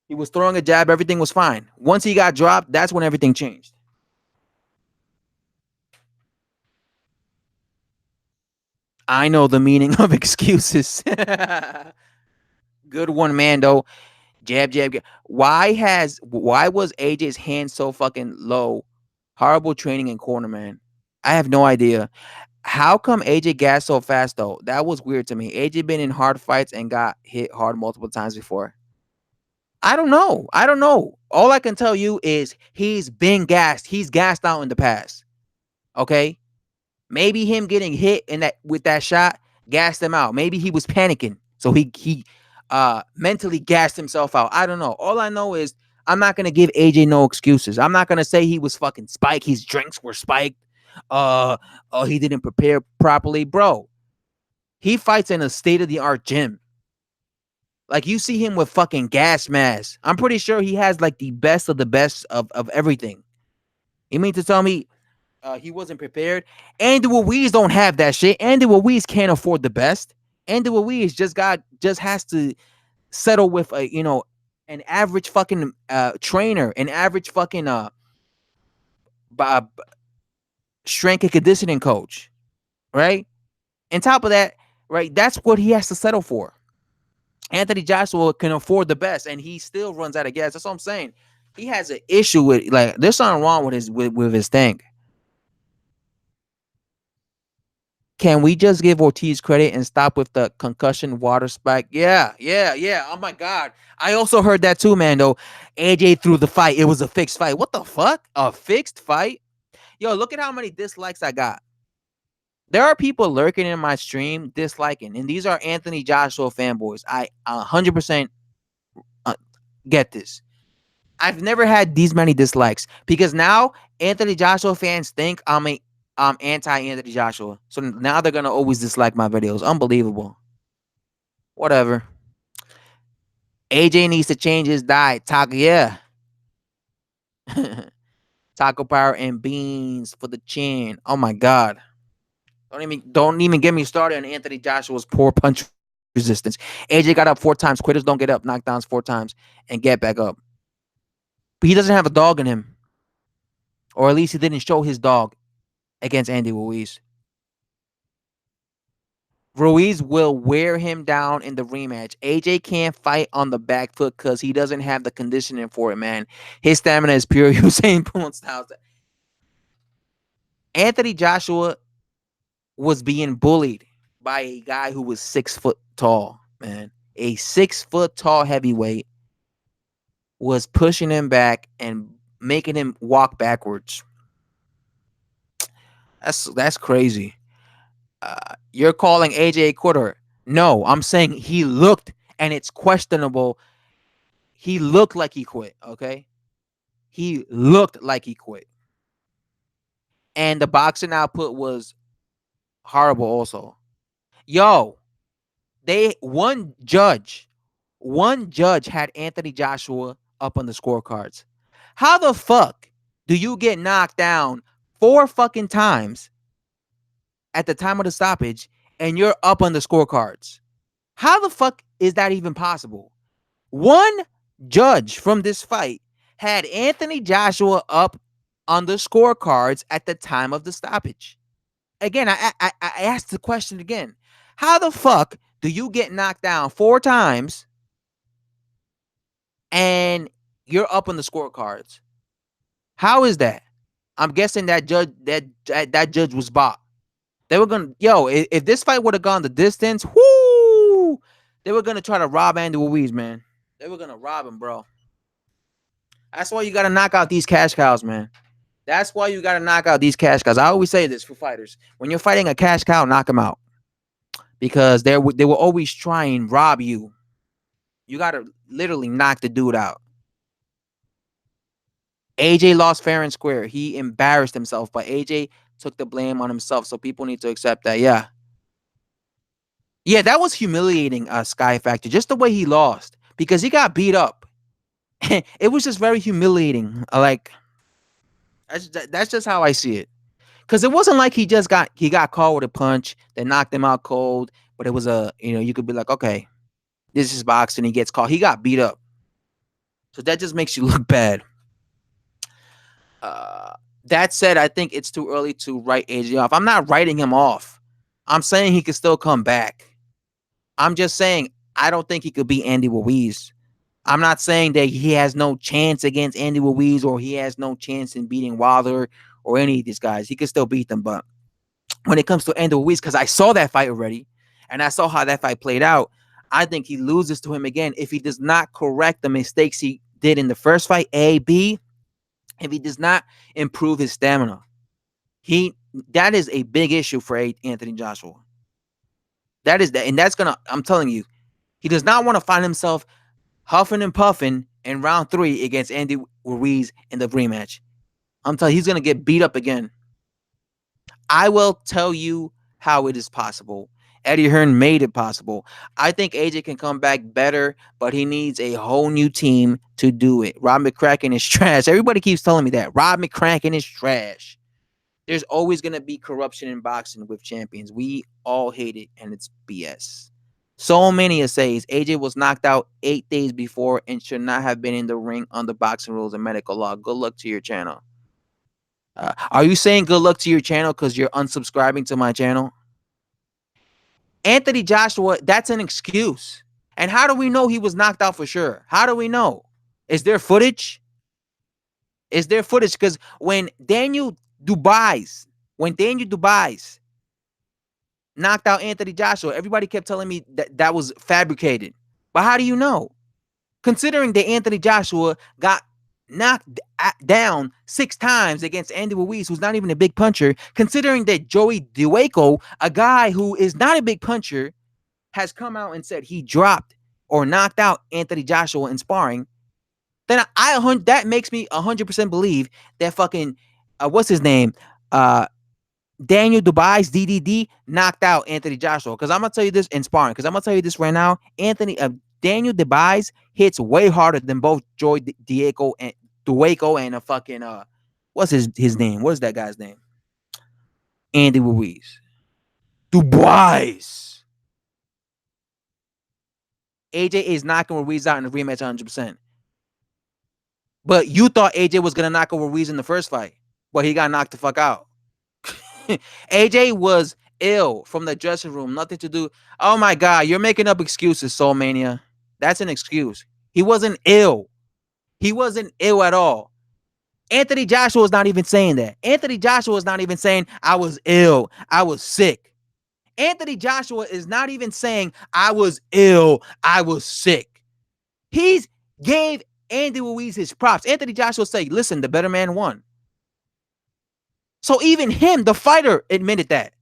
he was throwing a jab. Everything was fine. Once he got dropped, that's when everything changed. I know the meaning of excuses. Good one, Mando. Jab, jab, jab. Why was AJ's hand so fucking low? Horrible training in corner, man. I have no idea. How come AJ gassed so fast though? That was weird to me. AJ been in hard fights and got hit hard multiple times before. I don't know. I don't know. All I can tell you is he's been gassed. He's gassed out in the past. Okay? Maybe him getting hit in that with that shot gassed him out. Maybe he was panicking. So he mentally gassed himself out. I don't know. All I know is I'm not gonna give AJ no excuses. I'm not gonna say he was fucking spiked. His drinks were spiked. He didn't prepare properly. Bro, he fights in a state-of-the-art gym. Like you see him with fucking gas masks. I'm pretty sure he has like the best of the best of everything. You mean to tell me he wasn't prepared? Andy Ruiz don't have that shit. Andy Ruiz can't afford the best. Andy Ruiz just has to settle with an average fucking trainer, an average fucking strength and conditioning coach, right? On top of that, right, that's what he has to settle for. Anthony Joshua can afford the best, and he still runs out of gas. That's what I'm saying. He has an issue with, like, there's something wrong with his thing. Can we just give Ortiz credit and stop with the concussion water spike? Yeah, yeah, yeah. Oh my God. I also heard that too, man. Though AJ threw the fight. It was a fixed fight. What the fuck? A fixed fight? Yo, look at how many dislikes I got. There are people lurking in my stream disliking, and these are Anthony Joshua fanboys. I 100% get this. I've never had these many dislikes because now Anthony Joshua fans think I'm anti Anthony Joshua. So now they're gonna always dislike my videos. Unbelievable. Whatever. AJ needs to change his diet. Taco, yeah. Taco power and beans for the chin. Oh my God. Don't even get me started on Anthony Joshua's poor punch resistance. AJ got up 4 times. Quitters don't get up. Knockdowns 4 times and get back up. But he doesn't have a dog in him. Or at least he didn't show his dog against Andy Ruiz. Ruiz will wear him down in the rematch. AJ can't fight on the back foot because he doesn't have the conditioning for it, man. His stamina is pure Usain Bolt style. Anthony Joshua was being bullied by a guy who was 6 foot tall, man. A 6 foot tall heavyweight was pushing him back and making him walk backwards. That's crazy. You're calling AJ a quitter. No, I'm saying he looked, and it's questionable. He looked like he quit, okay? He looked like he quit. And the boxing output was horrible also. Yo, one judge had Anthony Joshua up on the scorecards. How the fuck do you get knocked down 4 fucking times at the time of the stoppage and you're up on the scorecards? How the fuck is that even possible? One judge from this fight had Anthony Joshua up on the scorecards at the time of the stoppage. Again, I asked the question again. How the fuck do you get knocked down 4 times and you're up on the scorecards? How is that? I'm guessing that judge was bought. They were gonna, if this fight would have gone the distance, whoo, they were gonna try to rob Andy Ruiz, man. They were gonna rob him, bro. That's why you gotta knock out these cash cows, man. That's why you gotta knock out these cash cows. I always say this for fighters: when you're fighting a cash cow, knock them out because they will always try and rob you. You gotta literally knock the dude out. AJ lost fair and square. He embarrassed himself, but AJ took the blame on himself. So people need to accept that. Yeah. Yeah, that was humiliating, Sky Factor, just the way he lost because he got beat up. It was just very humiliating. Like, that's just how I see it. Because it wasn't like he got caught with a punch that knocked him out cold, but it was you could be like, okay, this is boxing. He gets caught. He got beat up. So that just makes you look bad. That said, I think it's too early to write AJ off. I'm not writing him off. I'm saying he could still come back. I'm just saying I don't think he could beat Andy Ruiz. I'm not saying that he has no chance against Andy Ruiz or he has no chance in beating Wilder or any of these guys. He could still beat them. But when it comes to Andy Ruiz, because I saw that fight already and I saw how that fight played out, I think he loses to him again if he does not correct the mistakes he did in the first fight, A, B, if he does not improve his stamina. That is a big issue for Anthony Joshua. That is that, and that's gonna. I'm telling you, he does not want to find himself huffing and puffing in round 3 against Andy Ruiz in the rematch. I'm telling you, he's gonna get beat up again. I will tell you how it is possible. Eddie Hearn made it possible. I think AJ can come back better, but he needs a whole new team to do it. Rob McCracken is trash. Everybody keeps telling me that. Rob McCracken is trash. There's always going to be corruption in boxing with champions. We all hate it, and it's BS. So many says AJ was knocked out 8 days before and should not have been in the ring under boxing rules and medical law. Good luck to your channel. Are you saying good luck to your channel because you're unsubscribing to my channel? Anthony Joshua, that's an excuse. And how do we know he was knocked out for sure? How do we know? Is there footage? Is there footage? Because when Daniel Dubois knocked out Anthony Joshua, everybody kept telling me that was fabricated. But how do you know? Considering that Anthony Joshua got knocked down 6 times against Andy Ruiz, who's not even a big puncher, considering that Joey Dueco, a guy who is not a big puncher, has come out and said he dropped or knocked out Anthony Joshua in sparring, then that makes me 100% believe that fucking what's his name, Daniel Dubois, DDD, knocked out Anthony Joshua. Because I'm gonna tell you this in sparring. Because I'm gonna tell you this right now, Daniel Dubois hits way harder than both Joey Dueco and a fucking what's his name? What is that guy's name? Andy Ruiz. Dubois. AJ is knocking Ruiz out in the rematch 100%. But you thought AJ was gonna knock over Ruiz in the first fight, but he got knocked the fuck out. AJ was ill from the dressing room, nothing to do. Oh my God, you're making up excuses, Soul Mania. That's an excuse. He wasn't ill. He wasn't ill at all. Anthony Joshua is not even saying that. Anthony Joshua is not even saying I was ill, I was sick. Anthony Joshua is not even saying I was ill, I was sick. He's gave Andy Ruiz his props. Anthony Joshua said, listen, the better man won. So even him, the fighter, admitted that.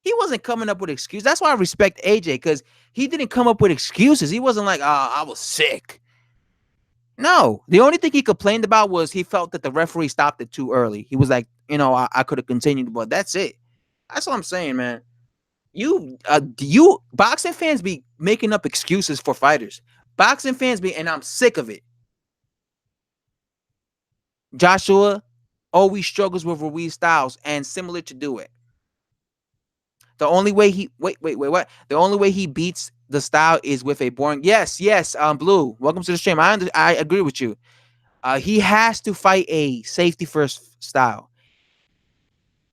He wasn't coming up with excuses. That's why I respect AJ, because he didn't come up with excuses. He wasn't like, I was sick. No, the only thing he complained about was he felt that the referee stopped it too early. He was like, I could have continued, but that's it. That's what I'm saying, man. You boxing fans be making up excuses for fighters. Boxing fans be, and I'm sick of it. Joshua always struggles with Ruiz styles and similar to do it. The only way he what? The only way he beats the style is with a boring. Yes, Blue. Welcome to the stream. I agree with you. He has to fight a safety first style.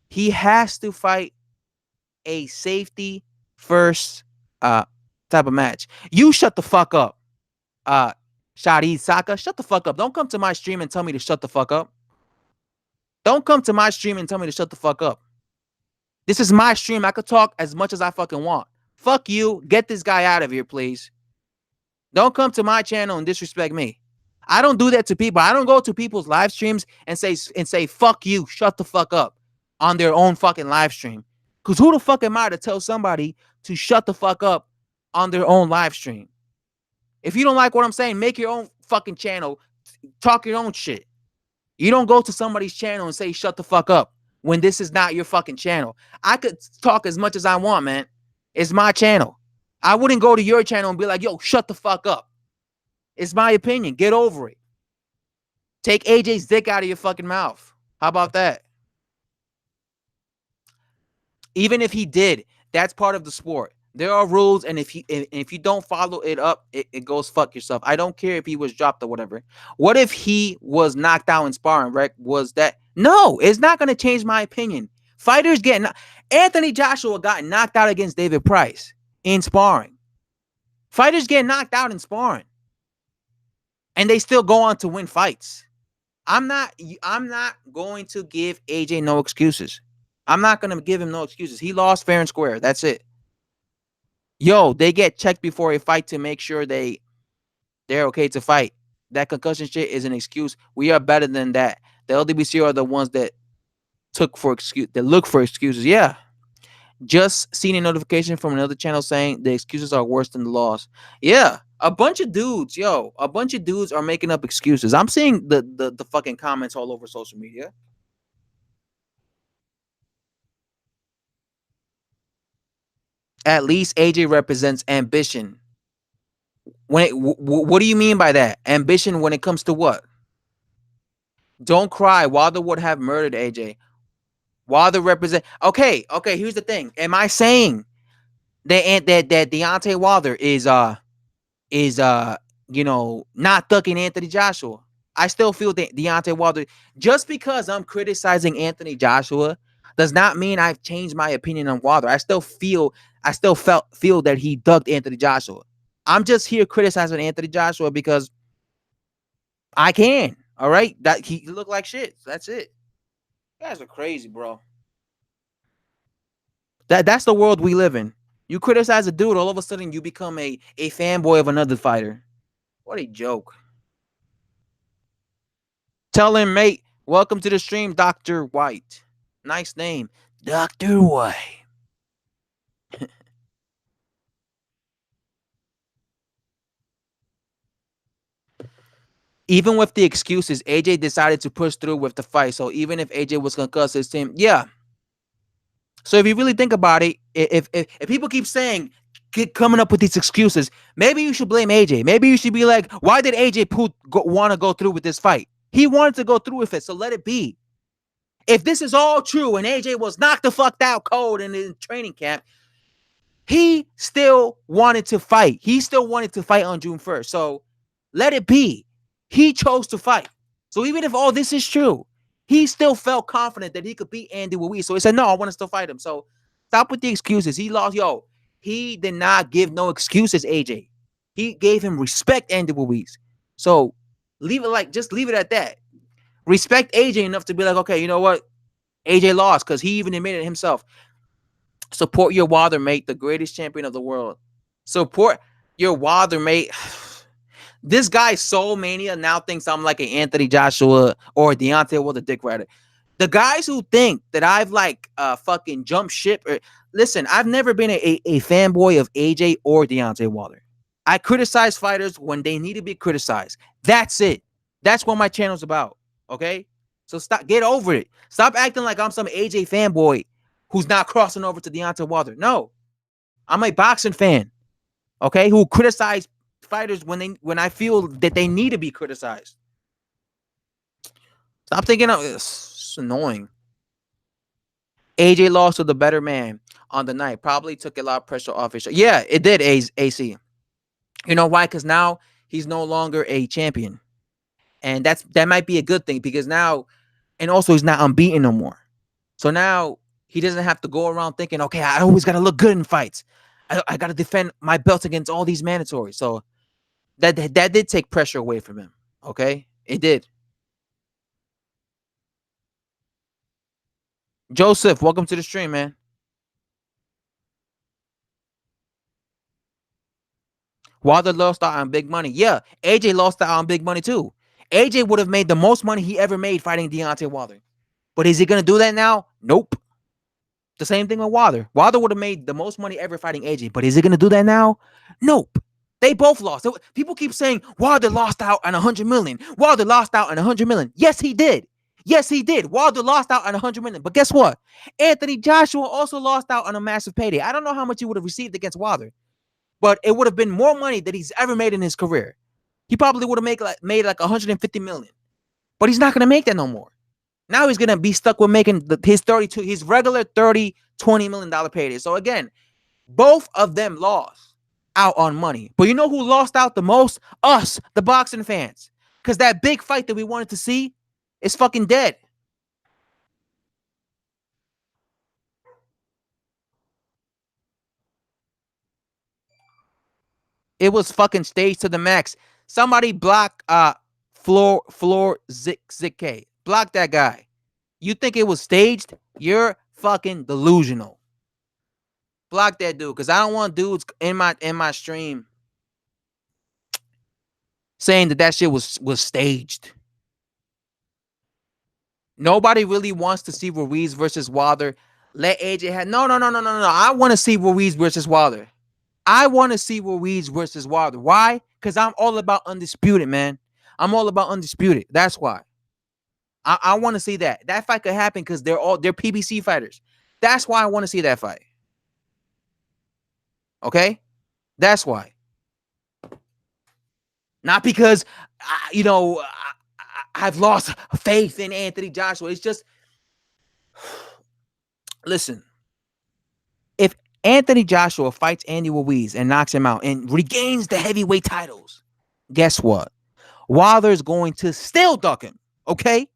He has to fight a safety first type of match. You shut the fuck up. Shadi Saka, shut the fuck up. Don't come to my stream and tell me to shut the fuck up. Don't come to my stream and tell me to shut the fuck up. This is my stream. I could talk as much as I fucking want. Fuck you. Get this guy out of here, please. Don't come to my channel and disrespect me. I don't do that to people. I don't go to people's live streams and say fuck you, shut the fuck up on their own fucking live stream. Cause who the fuck am I to tell somebody to shut the fuck up on their own live stream? If you don't like what I'm saying, make your own fucking channel, talk your own shit. You don't go to somebody's channel and say shut the fuck up when this is not your fucking channel. I could talk as much as I want, man. It's my channel. I wouldn't go to your channel and be like, yo, shut the fuck up. It's my opinion. Get over it. Take AJ's dick out of your fucking mouth. How about that? Even if he did, that's part of the sport. There are rules, and if you don't follow it up, it goes fuck yourself. I don't care if he was dropped or whatever. What if he was knocked out in sparring, right? Was that no, it's not gonna change my opinion. Fighters getting Anthony Joshua got knocked out against David Price in sparring. Fighters get knocked out in sparring. And they still go on to win fights. I'm not going to give AJ no excuses. I'm not going to give him no excuses. He lost fair and square. That's it. Yo, they get checked before a fight to make sure they're okay to fight. That concussion shit is an excuse. We are better than that. The LDBC are the ones that look for excuses. Yeah. Just seen a notification from another channel saying the excuses are worse than the loss. Yeah. A bunch of dudes are making up excuses. I'm seeing the fucking comments all over social media. At least AJ represents ambition. What do you mean by that? Ambition when it comes to what? Don't cry. Wilder would have murdered AJ. Wilder represent. Okay. Here's the thing. Am I saying that Deontay Wilder is not thugging Anthony Joshua? I still feel that Deontay Wilder, just because I'm criticizing Anthony Joshua does not mean I've changed my opinion on Wilder. I still feel that he thugged Anthony Joshua. I'm just here criticizing Anthony Joshua because I can. All right, that he looked like shit. That's it. You guys are crazy, bro. That's the world we live in. You criticize a dude, all of a sudden you become a fanboy of another fighter. What a joke. Tell him, mate, welcome to the stream, Dr. White. Nice name. Dr. White. Even with the excuses, AJ decided to push through with the fight. So even if AJ was concussed, his team, yeah. So if you really think about it, if people keep saying, coming up with these excuses, maybe you should blame AJ. Maybe you should be like, why did AJ want to go through with this fight? He wanted to go through with it, so let it be. If this is all true and AJ was knocked the fuck out cold in training camp, he still wanted to fight. He still wanted to fight on June 1st. So let it be. He chose to fight. So even if all this is true, he still felt confident that he could beat Andy Ruiz. So he said, no, I want to still fight him. So stop with the excuses. He lost. Yo, he did not give no excuses, AJ. He gave him respect, Andy Ruiz. So just leave it at that. Respect AJ enough to be like, okay, you know what? AJ lost because he even admitted it himself. Support your Wilder, mate, the greatest champion of the world. Support your Wilder, mate. This guy, Soul Mania, now thinks I'm like an Anthony Joshua or Deontay Wilder dick rider. The guys who think that I've fucking jumped ship. Listen, I've never been a fanboy of AJ or Deontay Wilder. I criticize fighters when they need to be criticized. That's it. That's what my channel's about. Okay? So get over it. Stop acting like I'm some AJ fanboy who's not crossing over to Deontay Wilder. No. I'm a boxing fan. Okay? Who criticize fighters when I feel that they need to be criticized. Stop thinking of it's annoying. AJ lost to the better man on the night. Probably took a lot of pressure off his shoulder. Yeah, it did, AC. You know why? Because now he's no longer a champion. And that might be a good thing because now, and also he's not unbeaten no more. So now he doesn't have to go around thinking, okay, I always got to look good in fights. I got to defend my belt against all these mandatories. So that did take pressure away from him. Okay, it did. Joseph, welcome to the stream, man. Wilder lost out on big money. Yeah, AJ lost out on big money too. AJ would have made the most money he ever made fighting Deontay Wilder. But is he going to do that now? Nope. The same thing with Wilder. Wilder would have made the most money ever fighting AJ. But is he going to do that now? Nope. They both lost. People keep saying Wilder lost out on 100 million. Wilder lost out on 100 million. Yes, he did. Yes, he did. Wilder lost out on 100 million. But guess what? Anthony Joshua also lost out on a massive payday. I don't know how much he would have received against Wilder, but it would have been more money that he's ever made in his career. He probably would have made like 150 million. But he's not going to make that no more. Now he's going to be stuck with making his regular 30, $20 million payday. So again, both of them lost out on money. But you know who lost out the most? Us, the boxing fans. Because that big fight that we wanted to see is fucking dead. It was fucking staged to the max. Somebody block Floor Zick. Block that guy. You think it was staged? You're fucking delusional. Block that dude, because I don't want dudes in my stream saying that shit was staged. Nobody really wants to see Ruiz versus Wilder. Let AJ have no. I want to see Ruiz versus Wilder. I want to see Ruiz versus Wilder. Why? Because I'm all about Undisputed, man. I'm all about Undisputed. That's why. I want to see that. That fight could happen because they're PBC fighters. That's why I want to see that fight. Okay? That's why. Not because, I've lost faith in Anthony Joshua. It's just, listen, if Anthony Joshua fights Andy Ruiz and knocks him out and regains the heavyweight titles, guess what? Wilder's going to still duck him, okay?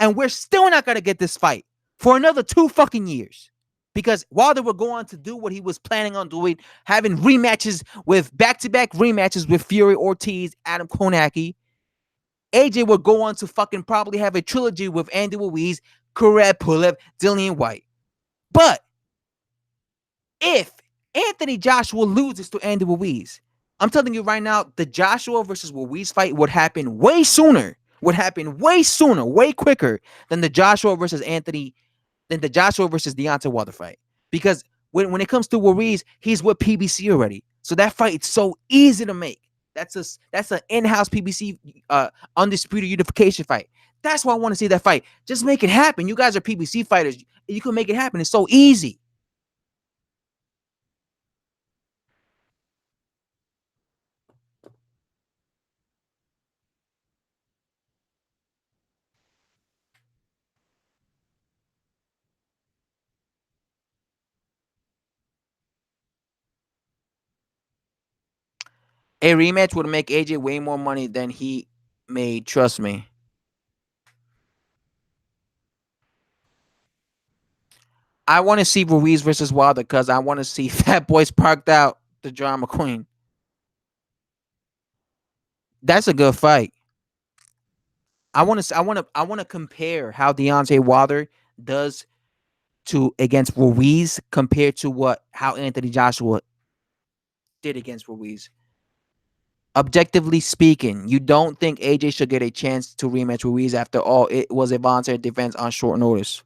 And we're still not going to get this fight for another 2 fucking years. Because Wilder will go on to do what he was planning on doing, having rematches with back-to-back rematches with Fury, Ortiz, Adam Konaki. AJ will go on to fucking probably have a trilogy with Andy Ruiz, Kureb Pulev, Dillian White. But if Anthony Joshua loses to Andy Ruiz, I'm telling you right now, the Joshua versus Ruiz fight would happen way sooner. Way quicker than the Joshua versus Deontay Wilder fight. Because when it comes to Ruiz, he's with PBC already. So that fight is so easy to make. That's an in-house PBC undisputed unification fight. That's why I want to see that fight. Just make it happen. You guys are PBC fighters. You can make it happen. It's so easy. A rematch would make AJ way more money than he made. Trust me. I want to see Ruiz versus Wilder because I want to see Fat Boys Parked Out, the drama queen. That's a good fight. I want to compare how Deontay Wilder does against Ruiz compared to how Anthony Joshua did against Ruiz. Objectively speaking, you don't think AJ should get a chance to rematch Ruiz after all it was a voluntary defense on short notice?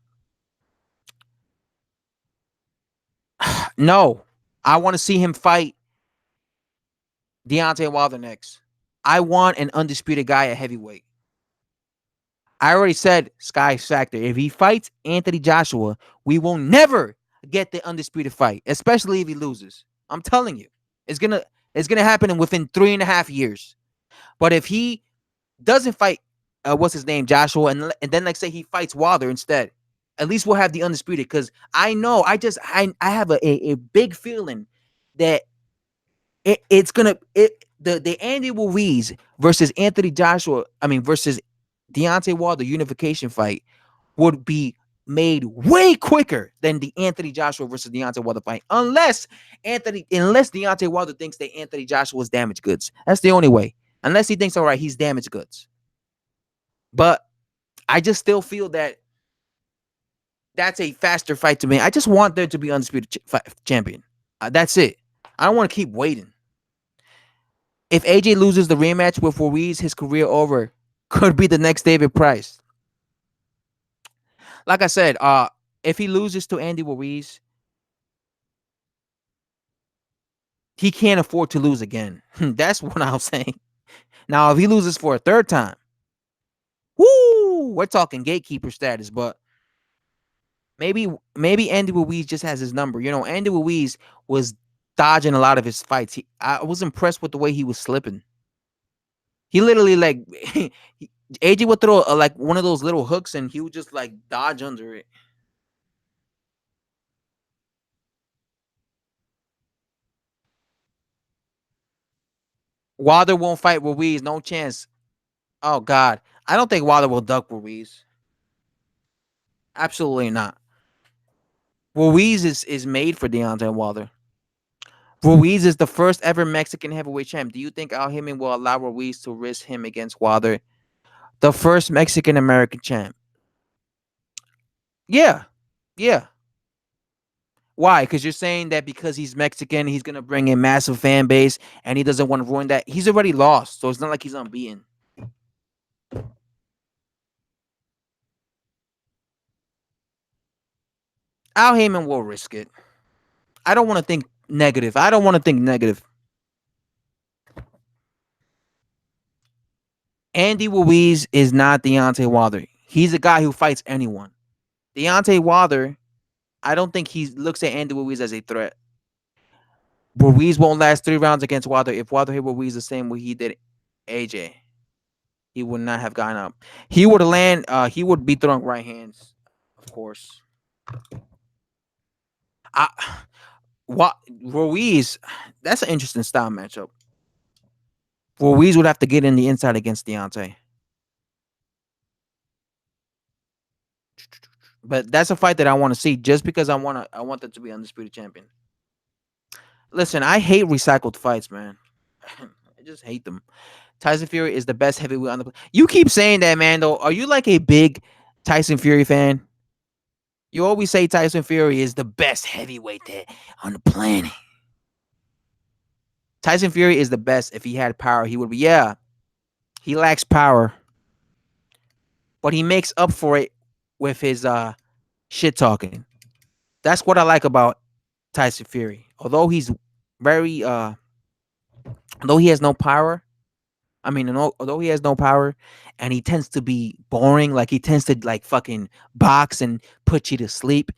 No. I want to see him fight Deontay Wilder next. I want an undisputed guy at heavyweight. I already said Sky Factor. If he fights Anthony Joshua, we will never get the undisputed fight, especially if he loses. I'm telling you, it's gonna happen within 3.5 years. But if he doesn't fight, what's his name, Joshua, and then like say he fights Wilder instead, at least we'll have the undisputed. Because I know, I have a big feeling that the Andy Ruiz versus Anthony Joshua, versus Deontay Wilder unification fight would be made way quicker than the Anthony Joshua versus Deontay Wilder fight, unless Deontay Wilder thinks that Anthony Joshua is damaged goods. That's the only way. Unless he thinks, all right, he's damaged goods. But I just still feel that that's a faster fight to me. I just want there to be undisputed champion. That's it. I don't want to keep waiting. If AJ loses the rematch with Ruiz, his career over. Could be the next David Price. Like I said, if he loses to Andy Ruiz, he can't afford to lose again. That's what I'm saying. Now, if he loses for a third time, woo, we're talking gatekeeper status. But maybe Andy Ruiz just has his number. You know, Andy Ruiz was dodging a lot of his fights. I was impressed with the way he was slipping. He literally like AJ would throw like one of those little hooks, and he would just like dodge under it. Wilder won't fight Ruiz, no chance. Oh God, I don't think Wilder will duck Ruiz. Absolutely not. Ruiz is made for Deontay Wilder. Ruiz is the first ever Mexican heavyweight champ. Do you think Al Heyman will allow Ruiz to risk him against Wilder? The first Mexican American champ. Yeah. Yeah. Why? Because you're saying that because he's Mexican, he's gonna bring in massive fan base, and he doesn't want to ruin that. He's already lost, so it's not like he's unbeaten. Al Heyman will risk it. I don't want to think negative. I don't want to think negative. Andy Ruiz is not Deontay Wilder. He's a guy who fights anyone. Deontay Wilder, I don't think he looks at Andy Ruiz as a threat. Ruiz won't last 3 rounds against Wilder. If Wilder hit Ruiz the same way he did AJ, he would not have gotten up. He would land. He would be throwing right hands, of course. I, what Ruiz? That's an interesting style matchup. Ruiz would have to get in the inside against Deontay, but that's a fight that I want to see just because I want them to be undisputed champion. Listen, I hate recycled fights, man. I just hate them. Tyson Fury is the best heavyweight on the. You keep saying that, man. Though, are you like a big Tyson Fury fan? You always say Tyson Fury is the best heavyweight on the planet. Tyson Fury is the best. If he had power, he would be. Yeah, he lacks power, but he makes up for it with his shit talking. That's what I like about Tyson Fury. Although he's very although he has no power, although he has no power, and he tends to be boring, like he tends to like fucking box and put you to sleep.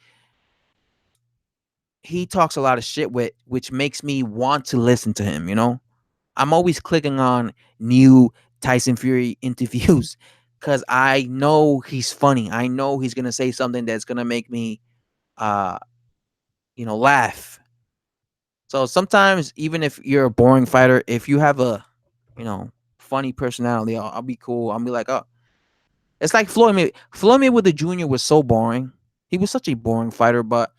He talks a lot of shit with, which makes me want to listen to him. You know, I'm always clicking on new Tyson Fury interviews because I know he's funny. I know he's gonna say something that's gonna make me, uh, laugh. So sometimes, even if you're a boring fighter, if you have a, funny personality, I'll be cool. I'll be like, oh, it's like Floyd Mayweather. Floyd Mayweather Jr. was so boring. He was such a boring fighter, but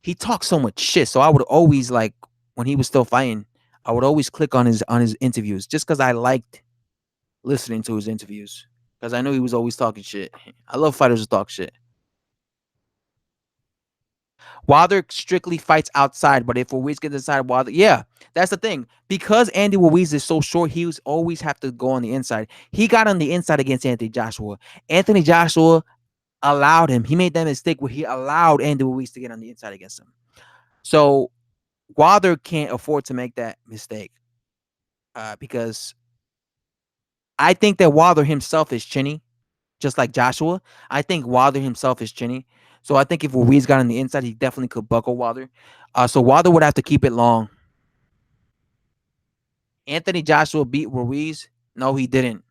he talked so much shit. So I would always like when he was still fighting, I would always click on his interviews just because I liked listening to his interviews because I knew he was always talking shit. I love fighters who talk shit. Wilder strictly fights outside, but if Ruiz gets inside Wilder, yeah, that's the thing. Because Andy Ruiz is so short, he was always have to go on the inside. He got on the inside against Anthony Joshua. Anthony Joshua allowed him. He made that mistake where he allowed Andy Ruiz to get on the inside against him. So Wilder can't afford to make that mistake because I think that Wilder himself is chinny, just like Joshua. I think Wilder himself is chinny. So I think if Ruiz got on the inside, he definitely could buckle Wilder. So Wilder would have to keep it long. Anthony Joshua beat Ruiz. No, he didn't.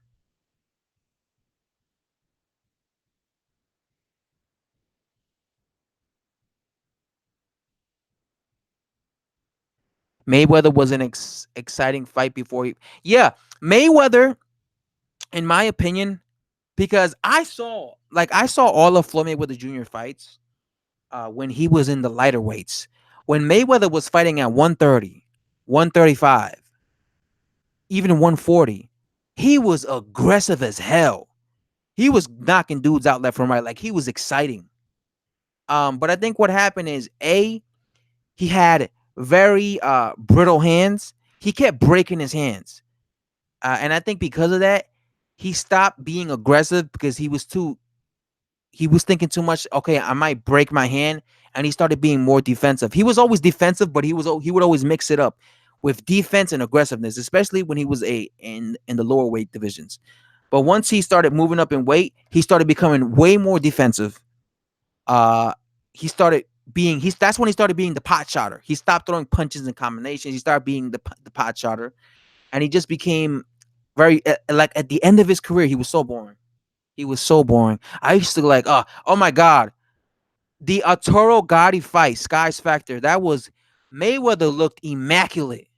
Mayweather was an exciting fight before he. Yeah, Mayweather, in my opinion, because I saw all of Floyd Mayweather Jr. fights when he was in the lighter weights. When Mayweather was fighting at 130, 135, even 140, he was aggressive as hell. He was knocking dudes out left and right. Like he was exciting. But I think what happened is he had very brittle hands. He kept breaking his hands. And I think because of that, he stopped being aggressive because he was thinking too much. Okay, I might break my hand, and he started being more defensive. He was always defensive, but he would always mix it up with defense and aggressiveness, especially when he was in the lower weight divisions. But once he started moving up in weight, he started becoming way more defensive. Uh, he started being he's that's when he started being the pot shotter. He stopped throwing punches and combinations. He started being the pot shotter, and he just became very like at the end of his career, he was so boring. He was so boring. I used to like, oh my god, the Arturo Gotti fight, Sky's Factor. That was Mayweather looked immaculate.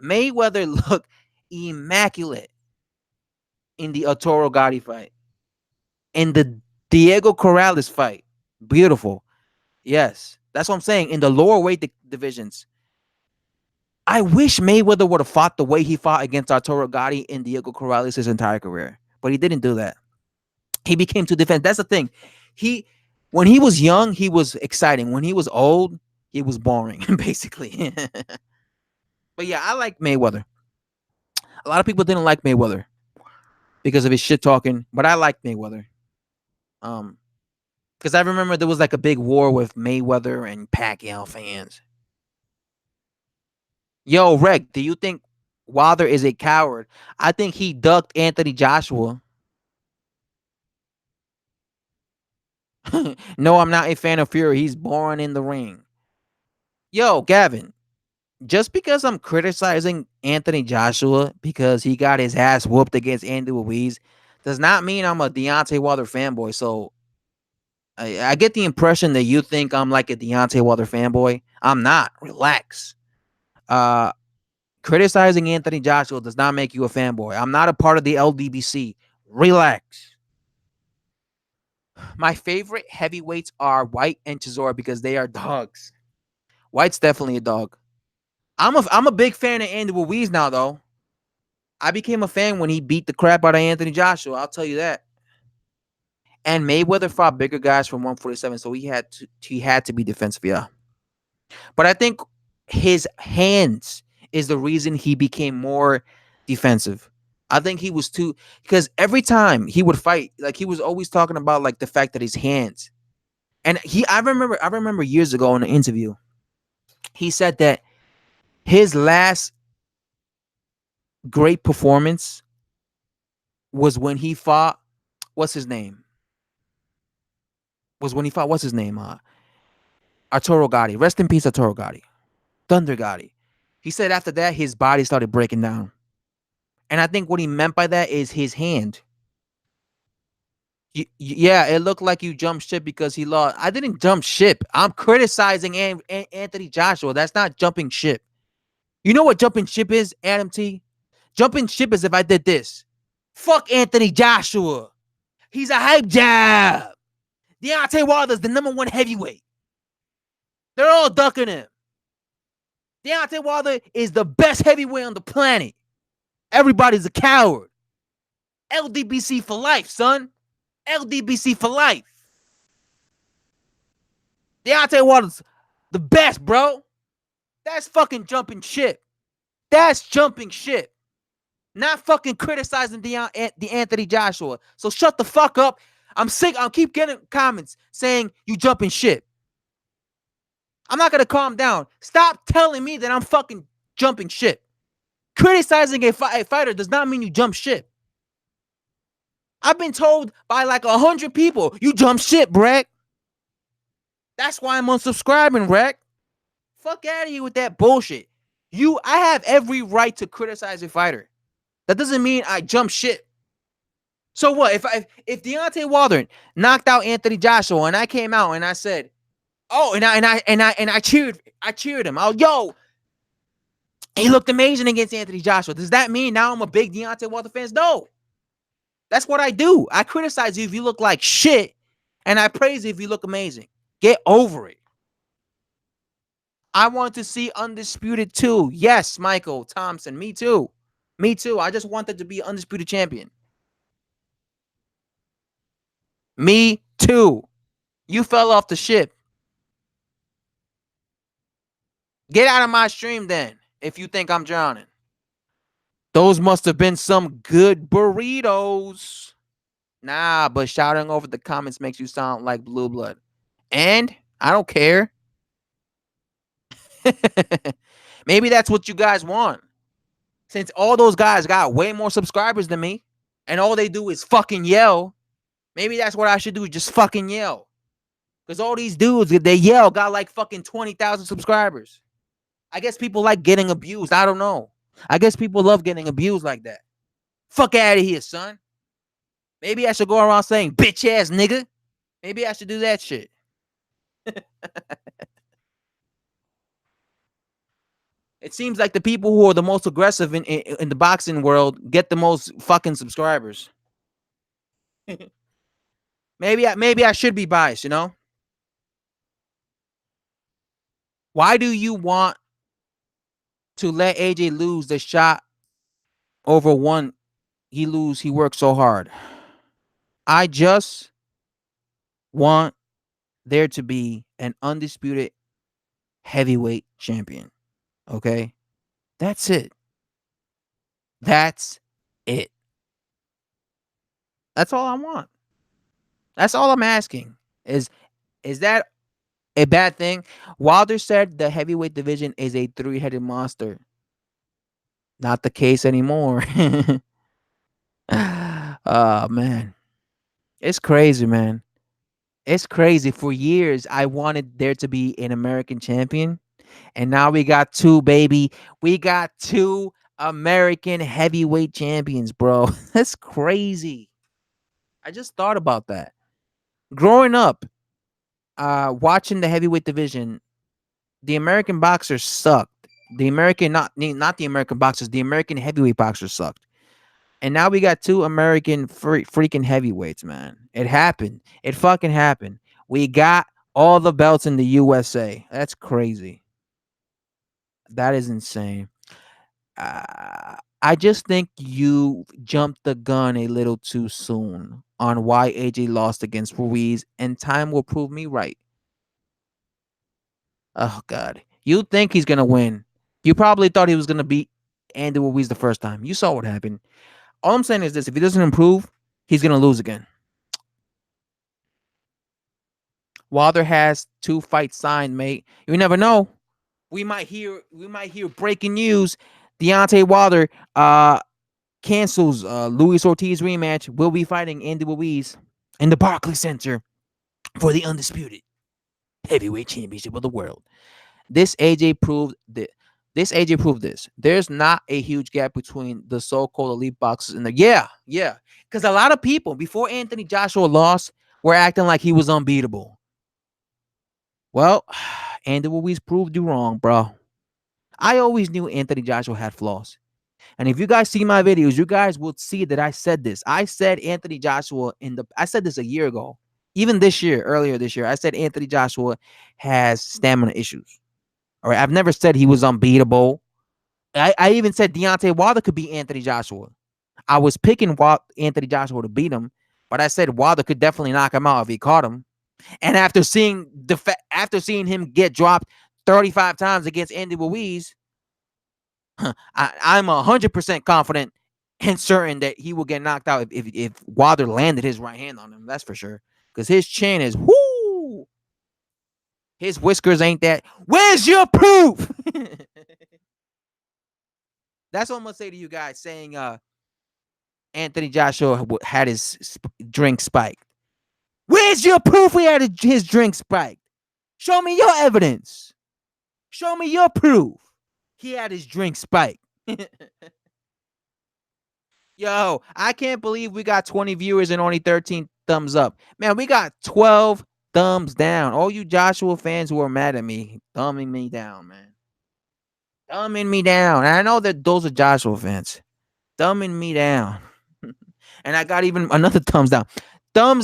Mayweather looked immaculate in the Arturo Gotti fight. In the Diego Corrales fight, beautiful. Yes, that's what I'm saying. In the lower weight divisions, I wish Mayweather would have fought the way he fought against Arturo Gotti and Diego Corrales his entire career, but he didn't do that. He became too defensive. That's the thing. He when he was young, he was exciting. When he was old, he was boring, basically. But yeah, I like Mayweather. A lot of people didn't like Mayweather because of his shit talking, but I like Mayweather. Um, because I remember there was like a big war with Mayweather and Pacquiao fans. Yo, Reg, do you think Wilder is a coward? I think he ducked Anthony Joshua. No, I'm not a fan of Fury. He's born in the ring. Yo, Gavin, just because I'm criticizing Anthony Joshua because he got his ass whooped against Andy Ruiz does not mean I'm a Deontay Wilder fanboy. So I get the impression that you think I'm like a Deontay Wilder fanboy. I'm not. Relax. Uh, Criticizing Anthony Joshua does not make you a fanboy. I'm not a part of the LDBC. Relax. My favorite heavyweights are White and Chisora because they are dogs. White's definitely a dog. I'm a big fan of Andy Ruiz now though. I became a fan when he beat the crap out of Anthony Joshua. I'll tell you that. And Mayweather fought bigger guys from 147, so he had to be defensive. Yeah, but I think his hands is the reason he became more defensive. I think he was too because every time he would fight, like he was always talking about like the fact that his hands. And I remember years ago in an interview, he said that his last great performance was when he fought what's his name? Was when he fought what's his name? Arturo Gotti. Rest in peace, Arturo Gotti. Thunder Gotti. He said after that his body started breaking down. And I think what he meant by that is his hand. Yeah, it looked like you jumped ship because he lost. I didn't jump ship. I'm criticizing Anthony Joshua. That's not jumping ship. You know what jumping ship is, Adam T? Jumping ship is if I did this. Fuck Anthony Joshua. He's a hype job. Deontay Wilder's the #1 heavyweight. They're all ducking him. Deontay Wilder is the best heavyweight on the planet. Everybody's a coward. LDBC for life, son. LDBC for life. Deontay Wilder's the best, bro. That's fucking jumping ship. That's jumping ship. Not fucking criticizing the Anthony Joshua. So shut the fuck up. I'm sick. I'll keep getting comments saying you jumping ship. I'm not gonna calm down. Stop telling me that I'm fucking jumping ship. Criticizing a fighter does not mean you jump ship. I've been told by like 100 people, you jump ship, Brett. That's why I'm unsubscribing, Rec. Fuck out of here with that bullshit. I have every right to criticize a fighter. That doesn't mean I jump shit. So what? If Deontay Wilder knocked out Anthony Joshua and I came out and I said, oh, and I cheered him. Oh, yo, he looked amazing against Anthony Joshua. Does that mean now I'm a big Deontay Wilder fan? No. That's what I do. I criticize you if you look like shit, and I praise you if you look amazing. Get over it. I want to see Undisputed too. Yes, Michael Thompson. Me too. Me too. I just wanted to be Undisputed champion. Me too. You fell off the ship. Get out of my stream then if you think I'm drowning. Those must have been some good burritos. Nah, but shouting over the comments makes you sound like blue blood. And I don't care. Maybe that's what you guys want. Since all those guys got way more subscribers than me, and all they do is fucking yell, maybe that's what I should do, just fucking yell. Because all these dudes, they yell, got like fucking 20,000 subscribers. I guess people like getting abused. I don't know. I guess people love getting abused like that. Fuck out of here, son. Maybe I should go around saying bitch ass nigga. Maybe I should do that shit. It seems like the people who are the most aggressive in the boxing world get the most fucking subscribers. Maybe I should be biased, you know? Why do you want to let AJ lose the shot over one he worked so hard? I just want there to be an undisputed heavyweight champion. Okay? That's it. That's it. That's all I want. That's all I'm asking. Is that a bad thing? Wilder said the heavyweight division is a three-headed monster. Not the case anymore. Oh man. It's crazy, man. It's crazy. For years, I wanted there to be an American champion. And now we got two, baby. We got two American heavyweight champions, bro. That's crazy. I just thought about that. Growing up, watching the heavyweight division, the American boxers sucked. The American not the American boxers, the American heavyweight boxers sucked. And now we got two American freaking heavyweights, man. It happened. It fucking happened. We got all the belts in the USA. That's crazy. That is insane. I just think you jumped the gun a little too soon on why AJ lost against Ruiz, and time will prove me right. Oh God, you think he's gonna win? You probably thought he was gonna beat Andy Ruiz the first time. You saw what happened. All I'm saying is this: if he doesn't improve, he's gonna lose again. Wilder has two fights signed, mate. You never know. We might hear breaking news. Deontay Wilder cancels Luis Ortiz rematch. Will be fighting Andy Ruiz in the Barclays Center for the undisputed heavyweight championship of the world. This AJ proved that. This AJ proved this. There's not a huge gap between the so-called elite boxers and the yeah. Because a lot of people before Anthony Joshua lost were acting like he was unbeatable. Well, Andy Ruiz proved you wrong, bro. I always knew Anthony Joshua had flaws. And if you guys see my videos, you guys will see that I said this. I said Anthony Joshua I said this a year ago. Even this year, earlier this year, I said Anthony Joshua has stamina issues. All right. I've never said he was unbeatable. I even said Deontay Wilder could beat Anthony Joshua. I was picking Anthony Joshua to beat him, but I said Wilder could definitely knock him out if he caught him. And after seeing him get dropped 35 times against Andy Ruiz, I'm 100% confident and certain that he will get knocked out if Wilder landed his right hand on him. That's for sure. Because his chin is whoo. His whiskers ain't that. Where's your proof? That's what I'm gonna say to you guys. Saying Anthony Joshua had his drink spiked. Where's your proof? He had his drink spiked. Show me your evidence. Show me your proof. He had his drink spiked. Yo, I can't believe we got 20 viewers and only 13 thumbs up. Man, we got 12 thumbs down. All you Joshua fans who are mad at me, thumbing me down, man. Thumbing me down. And I know that those are Joshua fans. Thumbing me down. And I got even another thumbs down. Thumb.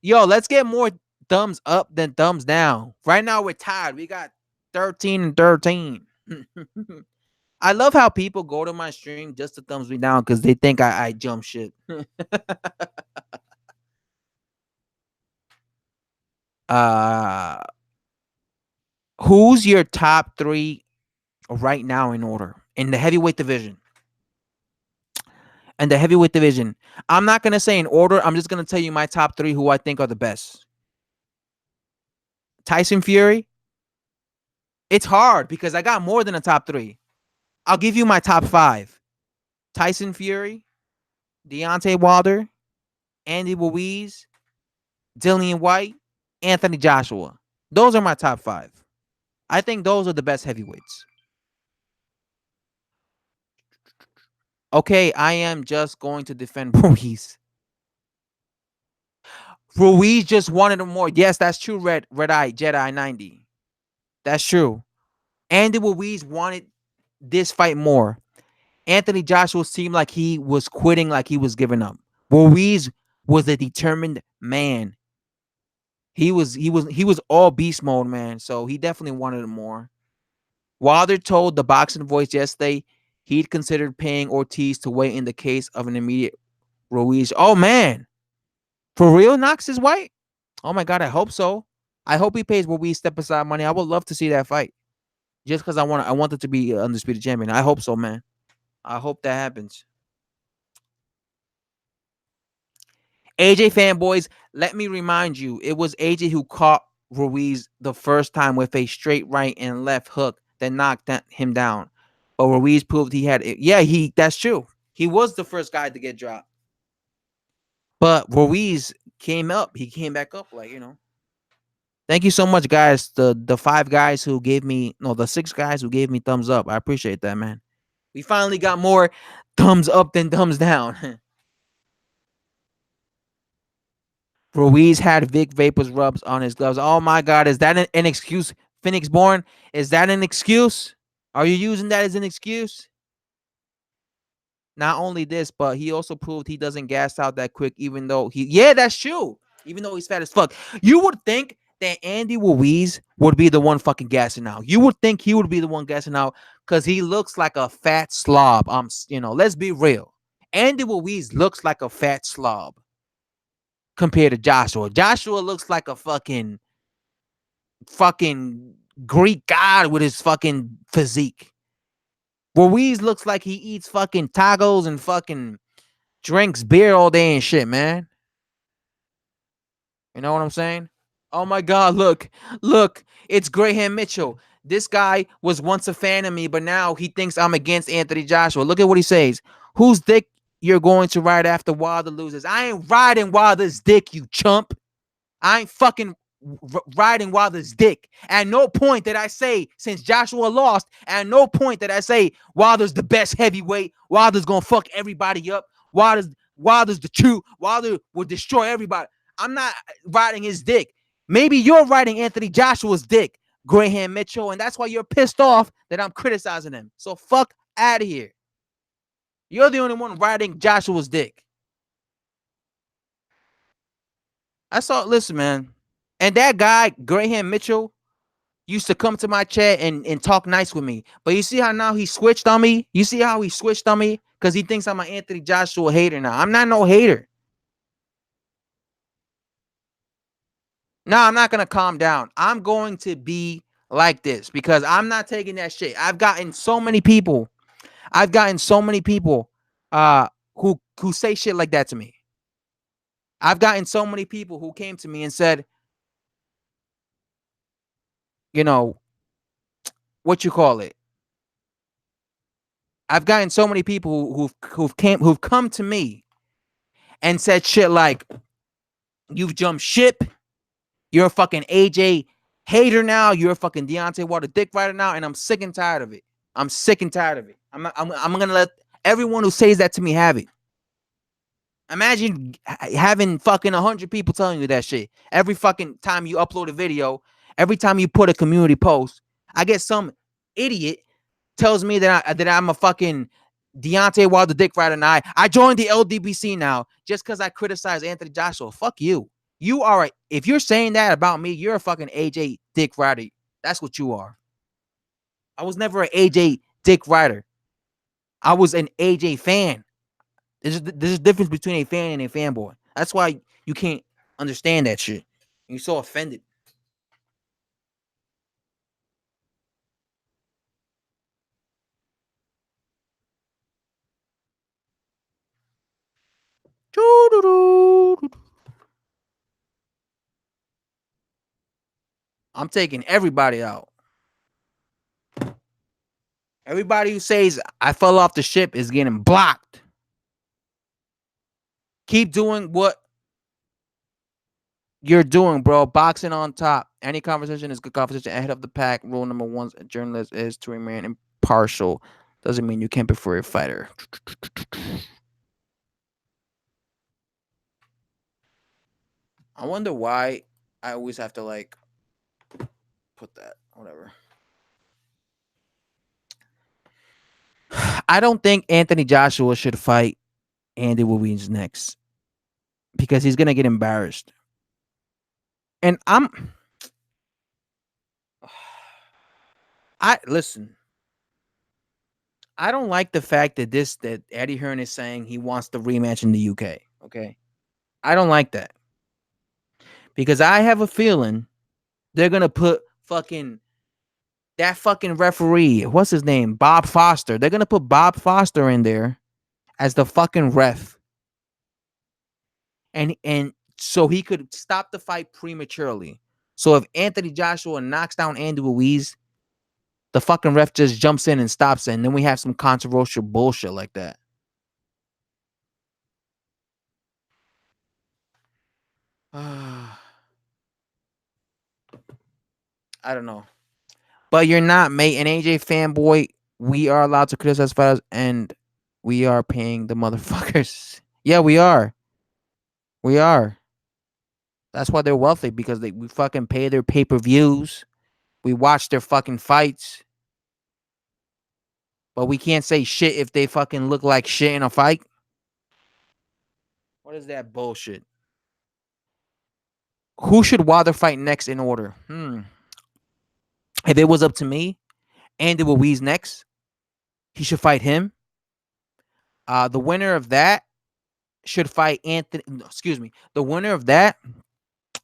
Yo, let's get more thumbs up than thumbs down. Right now we're tied. We got 13 and 13. I love how people go to my stream just to thumbs me down because they think I jump shit. uh who's your top three right now in order in the heavyweight division? and the heavyweight division. I'm not gonna say in order. I'm just gonna tell you my top three who I think are the best. Tyson Fury. It's hard because I got more than a top three. I'll give you my top five: Tyson Fury, Deontay Wilder, Andy Ruiz, Dillian White, Anthony Joshua. Those are my top five. I think those are the best heavyweights. Okay, I am just going to defend Ruiz. Ruiz just wanted him more. Yes, that's true. Red Eye Jedi 90. That's true. Andy Ruiz wanted this fight more. Anthony Joshua seemed like he was quitting, like he was giving up. Ruiz was a determined man. He was all beast mode, man. So he definitely wanted it more. Wilder told the Boxing Voice yesterday he'd considered paying Ortiz to weigh in the case of an immediate Ruiz. Oh man, for real, Knox is white. Oh my god, I hope so. I hope he pays Ruiz step aside money. I would love to see that fight. Just because I want it to be undisputed champion. I hope so, man. I hope that happens. AJ fanboys, let me remind you, it was AJ who caught Ruiz the first time with a straight right and left hook that knocked him down. But Ruiz proved he had it. Yeah, that's true. He was the first guy to get dropped. But Ruiz came up. He came back up, like, you know. Thank you so much, guys. The five guys who gave me no, the six guys who gave me thumbs up. I appreciate that, man. We finally got more thumbs up than thumbs down. Ruiz had Vic Vapors rubs on his gloves. Oh my God, is that an excuse? Phoenix Born, is that an excuse? Are you using that as an excuse? Not only this, but he also proved he doesn't gas out that quick, even though yeah, that's true. Even though he's fat as fuck. You would think that Andy Ruiz would be the one fucking gassing out. You would think he would be the one gassing out because he looks like a fat slob. Let's be real. Andy Ruiz looks like a fat slob compared to Joshua. Joshua looks like a fucking Greek god with his fucking physique. Ruiz looks like he eats fucking tacos and fucking drinks beer all day and shit, man. You know what I'm saying? Oh my God, look, it's Graham Mitchell. This guy was once a fan of me, but now he thinks I'm against Anthony Joshua. Look at what he says. Whose dick you're going to ride after Wilder loses? I ain't riding Wilder's dick, you chump. I ain't fucking riding Wilder's dick. At no point did I say, since Joshua lost, at no point did I say Wilder's the best heavyweight. Wilder's gonna fuck everybody up. Wilder's the truth. Wilder will destroy everybody. I'm not riding his dick. Maybe you're riding Anthony Joshua's dick, Graham Mitchell, and that's why you're pissed off that I'm criticizing him. So fuck out of here. You're the only one riding Joshua's dick. I saw. Listen, man. And that guy, Graham Mitchell, used to come to my chat and talk nice with me. But you see how now he switched on me? You see how he switched on me? Because he thinks I'm an Anthony Joshua hater now. I'm not no hater. No, I'm not going to calm down. I'm going to be like this because I'm not taking that shit. I've gotten so many people. Uh who say shit like that to me. I've gotten so many people who came to me and said, you know, what you call it? I've gotten so many people who've come to me and said shit like, "You've jumped ship. You're a fucking AJ hater now. You're a fucking Deontay Wilder dick rider now," and I'm sick and tired of it. I'm sick and tired of it. I'm gonna let everyone who says that to me have it. Imagine having fucking 100 people telling you that shit every fucking time you upload a video, every time you put a community post. I get some idiot tells me that I'm a fucking Deontay Wilder dick rider, and I joined the LDBC now just because I criticize Anthony Joshua. Fuck you. If you're saying that about me, you're a fucking AJ dick rider. That's what you are. I was never an AJ dick rider. I was an AJ fan. There's a difference between a fan and a fanboy. That's why you can't understand that shit. You're so offended. I'm taking everybody out. Everybody who says I fell off the ship is getting blocked. Keep doing what you're doing, bro. Boxing on top. Any conversation is good conversation. Ahead of the pack. Rule number one: a journalist is to remain impartial. Doesn't mean you can't prefer a fighter. I wonder why I always have to like put that. Whatever. I don't think Anthony Joshua should fight Andy Ruiz next because he's gonna get embarrassed. And I listen. I don't like the fact that Eddie Hearn is saying he wants the rematch in the UK. Okay, I don't like that because I have a feeling they're gonna put that fucking referee. What's his name? Bob Foster. They're gonna put Bob Foster in there as the fucking ref, and so he could stop the fight prematurely. So if Anthony Joshua knocks down Andy Ruiz, the fucking ref just jumps in and stops it, and then we have some controversial bullshit like that. I don't know. But you're not, mate. An AJ fanboy, we are allowed to criticize fighters, and we are paying the motherfuckers. Yeah, we are. We are. That's why they're wealthy, because we fucking pay their pay-per-views. We watch their fucking fights. But we can't say shit if they fucking look like shit in a fight. What is that bullshit? Who should Wilder fight next in order? If it was up to me, Andy Ruiz next. He should fight him. The winner of that should fight Anthony. No, excuse me. The winner of that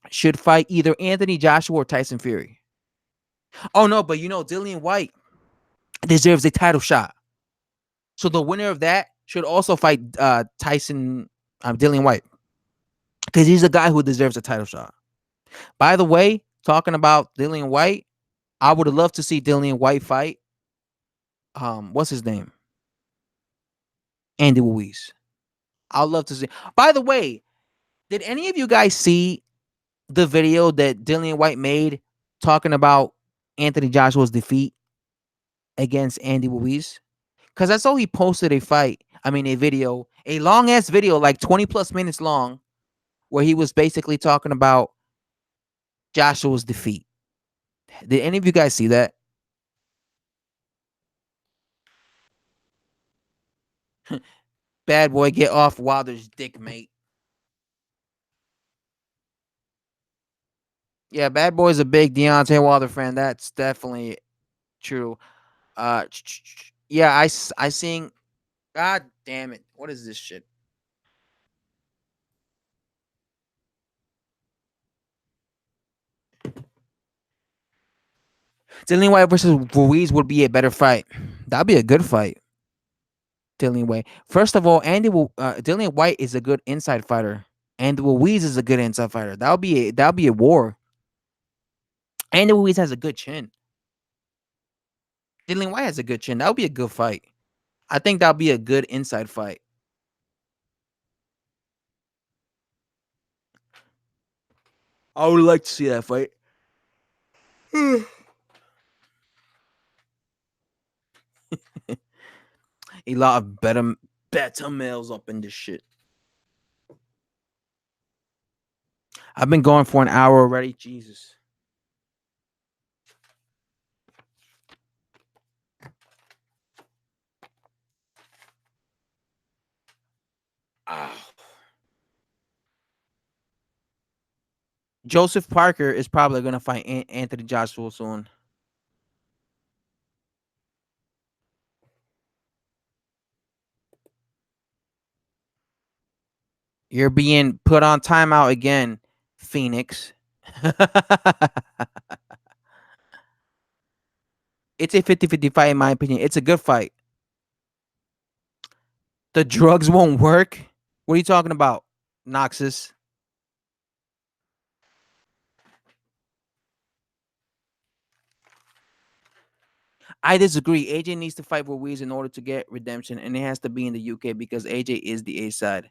should fight either Anthony Joshua or Tyson Fury. Oh no, but Dillian White deserves a title shot. So the winner of that should also fight Dillian White, because he's a guy who deserves a title shot. By the way, talking about Dillian White, I would have loved to see Dillian White fight. What's his name? Andy Ruiz. I'd love to see. By the way, did any of you guys see the video that Dillian White made talking about Anthony Joshua's defeat against Andy Ruiz? Because I saw he posted a video, a long ass video, like 20 plus minutes long, where he was basically talking about Joshua's defeat. Did any of you guys see that? Bad boy, get off Wilder's dick, mate. Yeah, Bad Boy's a big Deontay Wilder fan. That's definitely true. Yeah, I seen. God damn it! What is this shit? Dillian White versus Ruiz would be a better fight. That'd be a good fight. Dillian White. First of all, Dillian White is a good inside fighter, and Ruiz is a good inside fighter. That'll be a war. Andy Ruiz has a good chin. Dillian White has a good chin. That would be a good fight. I think that'll be a good inside fight. I would like to see that fight. A lot of better males up in this shit. I've been going for an hour already. Jesus. Ah. Joseph Parker is probably going to fight Anthony Joshua soon. You're being put on timeout again, Phoenix. It's a 50-50 fight, in my opinion. It's a good fight. The drugs won't work? What are you talking about? Noxus. I disagree. AJ needs to fight Ruiz in order to get redemption, and it has to be in the UK because AJ is the A side.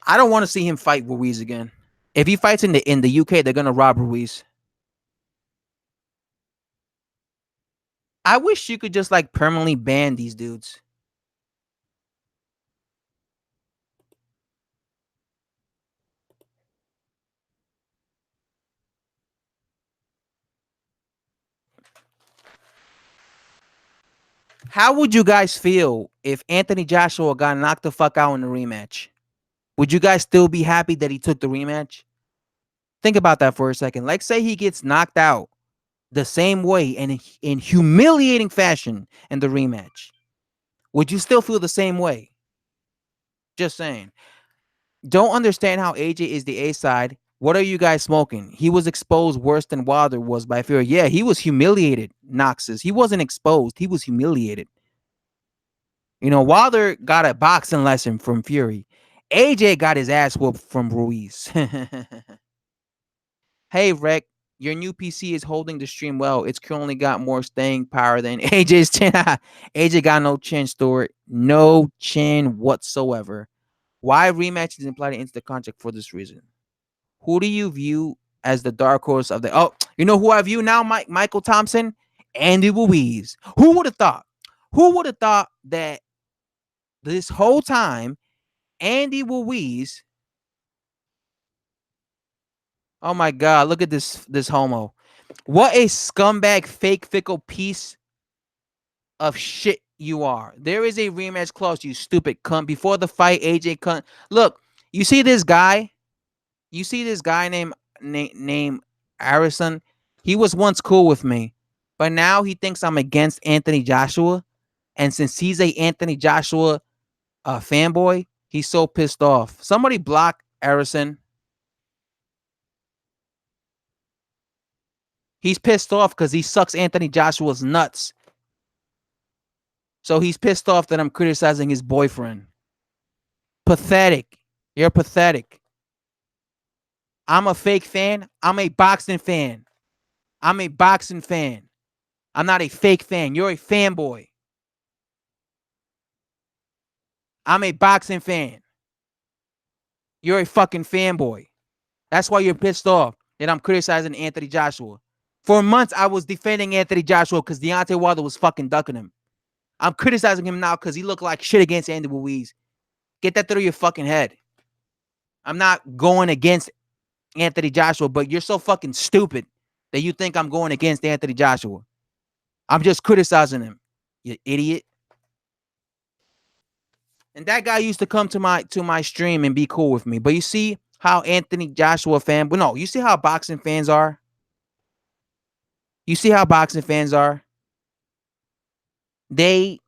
I don't want to see him fight Ruiz again. If he fights in the UK, they're gonna rob Ruiz. I wish you could just like permanently ban these dudes. How would you guys feel if Anthony Joshua got knocked the fuck out in the rematch? Would you guys still be happy that he took the rematch? Think about that for a second. Like, say he gets knocked out the same way and in humiliating fashion in the rematch. Would you still feel the same way? Just saying. Don't understand how AJ is the A side. What are you guys smoking? He was exposed worse than Wilder was by Fury. Yeah, he was humiliated, Noxus. He wasn't exposed. He was humiliated. You know, Wilder got a boxing lesson from Fury. AJ got his ass whooped from Ruiz. Hey, Rec, your new PC is holding the stream well. It's currently got more staying power than AJ's chin. AJ got no chin, Stuart. No chin whatsoever. Why rematch is implied into the contract for this reason? Who do you view as the dark horse of the? Oh, you know who I view now, Michael Thompson, Andy Ruiz. Who would have thought? Who would have thought that this whole time, Andy Ruiz? Oh my God! Look at this homo. What a scumbag, fake, fickle piece of shit you are. There is a rematch clause, you stupid cunt. Before the fight, AJ cunt. Look, you see this guy? You see this guy named Harrison? He was once cool with me, but now he thinks I'm against Anthony Joshua. And since he's a Anthony Joshua fanboy, he's so pissed off. Somebody block Harrison. He's pissed off because he sucks Anthony Joshua's nuts. So he's pissed off that I'm criticizing his boyfriend. Pathetic. You're pathetic. I'm a fake fan. I'm a boxing fan. I'm a boxing fan. I'm not a fake fan. You're a fanboy. I'm a boxing fan. You're a fucking fanboy. That's why you're pissed off that I'm criticizing Anthony Joshua. For months, I was defending Anthony Joshua because Deontay Wilder was fucking ducking him. I'm criticizing him now because he looked like shit against Andy Ruiz. Get that through your fucking head. I'm not going against Anthony Joshua, but you're so fucking stupid that you think I'm going against Anthony Joshua. I'm just criticizing him, you idiot. And that guy used to come to my stream and be cool with me. But you see how Anthony Joshua fan, but no, you see how boxing fans are? You see how boxing fans are? They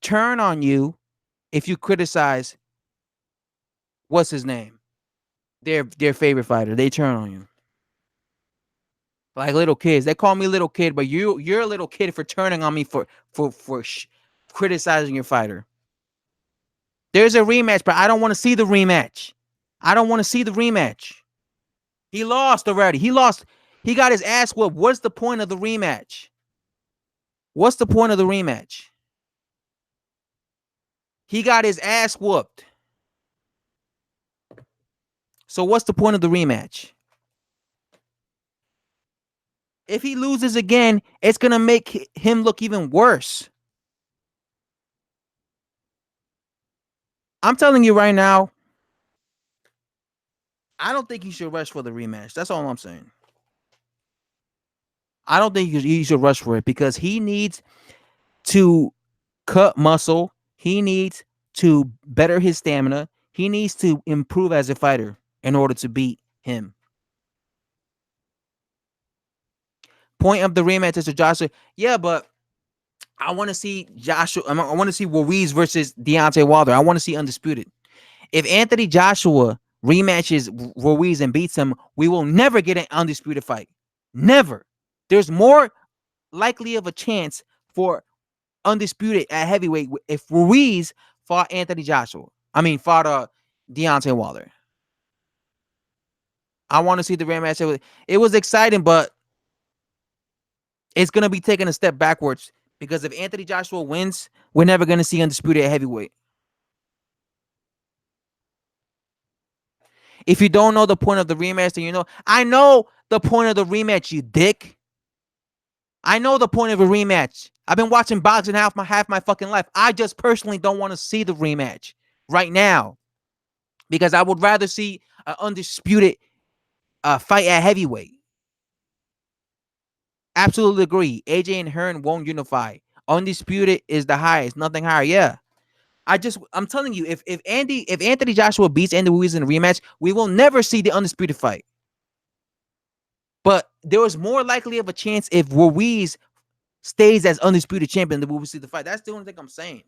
turn on you if you criticize what's his name? Their favorite fighter. They turn on you. Like little kids. They call me little kid, but you're a little kid for turning on me for criticizing your fighter. There's a rematch, but I don't want to see the rematch. I don't want to see the rematch. He lost already. He lost. He got his ass whooped. What's the point of the rematch? What's the point of the rematch? He got his ass whooped. So what's the point of the rematch? If he loses again, it's going to make him look even worse. I'm telling you right now, I don't think he should rush for the rematch. That's all I'm saying. I don't think he should rush for it because he needs to cut muscle. He needs to better his stamina. He needs to improve as a fighter in order to beat him. Point of the rematch is to Joshua. Yeah, but I want to see Joshua. I want to see Ruiz versus Deontay Wilder. I want to see Undisputed. If Anthony Joshua rematches Ruiz and beats him, we will never get an Undisputed fight. Never. There's more likely of a chance for Undisputed at heavyweight if Ruiz fought Anthony Joshua. I mean, fought Deontay Wilder. I want to see the rematch. It was exciting, but it's gonna be taking a step backwards because if Anthony Joshua wins, we're never gonna see Undisputed at heavyweight. If you don't know the point of the rematch, then I know the point of the rematch, you dick. I know the point of a rematch. I've been watching boxing half my fucking life. I just personally don't want to see the rematch right now because I would rather see an undisputed fight at heavyweight. Absolutely agree. AJ and Hearn won't unify. Undisputed is the highest, nothing higher. Yeah. I'm telling you, if Anthony Joshua beats Andy Ruiz in a rematch, we will never see the undisputed fight. But there was more likely of a chance if Ruiz stays as undisputed champion that we will see the fight. That's the only thing I'm saying.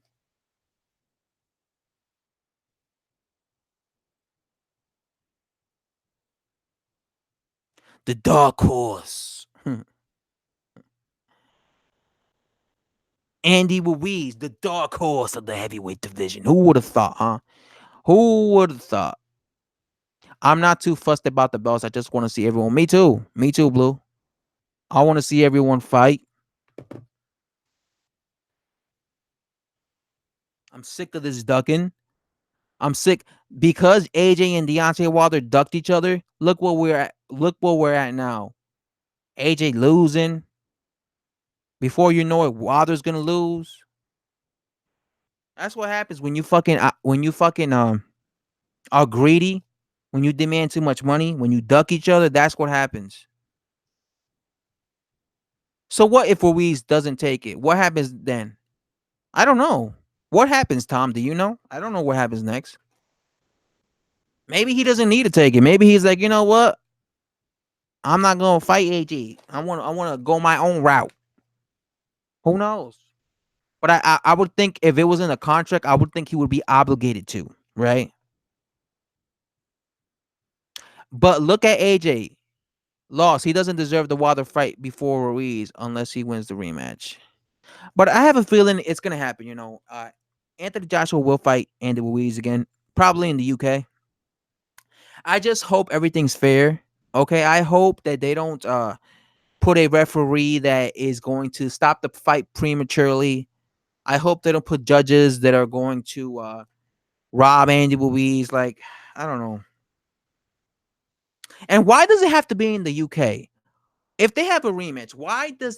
The dark horse. Andy Ruiz, the dark horse of the heavyweight division. Who would have thought, huh? Who would have thought? I'm not too fussed about the belts. I just want to see everyone. Me too. Me too, Blue. I want to see everyone fight. I'm sick of this ducking. I'm sick because AJ and Deontay Wilder ducked each other. Look what we're at. Look what we're at now. AJ losing. Before you know it, Wilder's gonna lose. That's what happens when you fucking are greedy, when you demand too much money, when you duck each other. That's what happens. So what if Ruiz doesn't take it? What happens then? I don't know. What happens, Tom? Do you know? I don't know what happens next. Maybe he doesn't need to take it. Maybe he's like, you know what? I'm not gonna fight AG. I wanna go my own route. Who knows? But I would think if it was in a contract, I would think he would be obligated to, right? But look at AJ. Lost. He doesn't deserve the Wilder fight before Ruiz unless he wins the rematch. But I have a feeling it's gonna happen. Anthony Joshua will fight Andy Ruiz again, probably in the UK. I just hope everything's fair. Okay, I hope that they don't put a referee that is going to stop the fight prematurely. I hope they don't put judges that are going to rob Andy Ruiz. Like, I don't know. And why does it have to be in the UK? If they have a rematch, why does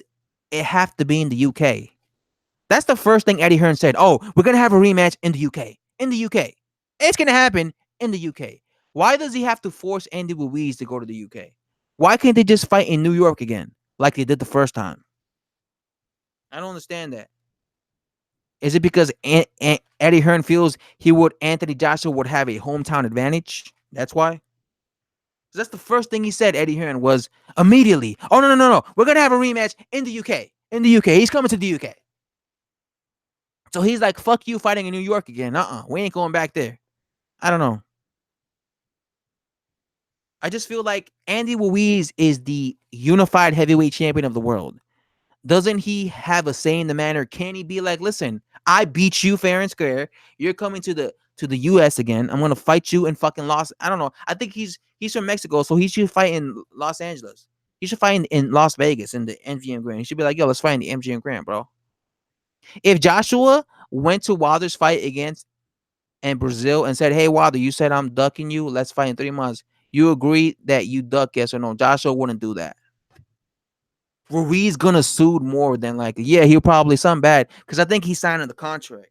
it have to be in the UK? That's the first thing Eddie Hearn said. Oh, we're gonna have a rematch in the UK. In the UK, it's gonna happen in the UK. Why does he have to force Andy Ruiz to go to the UK? Why can't they just fight in New York again, like they did the first time? I don't understand that. Is it because Eddie Hearn feels Anthony Joshua would have a hometown advantage? That's why. That's the first thing he said. Eddie Hearn was immediately, "Oh no, we're gonna have a rematch in the UK. In the UK, he's coming to the UK." So he's like, "Fuck you, fighting in New York again. We ain't going back there." I don't know. I just feel like Andy Ruiz is the unified heavyweight champion of the world. Doesn't he have a say in the matter? Can he be like, listen, I beat you fair and square. You're coming to the US again. I'm gonna fight you in fucking I don't know. I think he's from Mexico, so he should fight in Los Angeles. He should fight in Las Vegas in the MGM Grand. He should be like, yo, let's fight in the MGM Grand, bro. If Joshua went to Wilder's fight against in Brazil and said, hey Wilder, you said I'm ducking you. Let's fight in 3 months. You agree that you duck, yes or no? Joshua wouldn't do that. Ruiz gonna sue more than likely. Yeah, he'll probably something bad because I think he's signing the contract.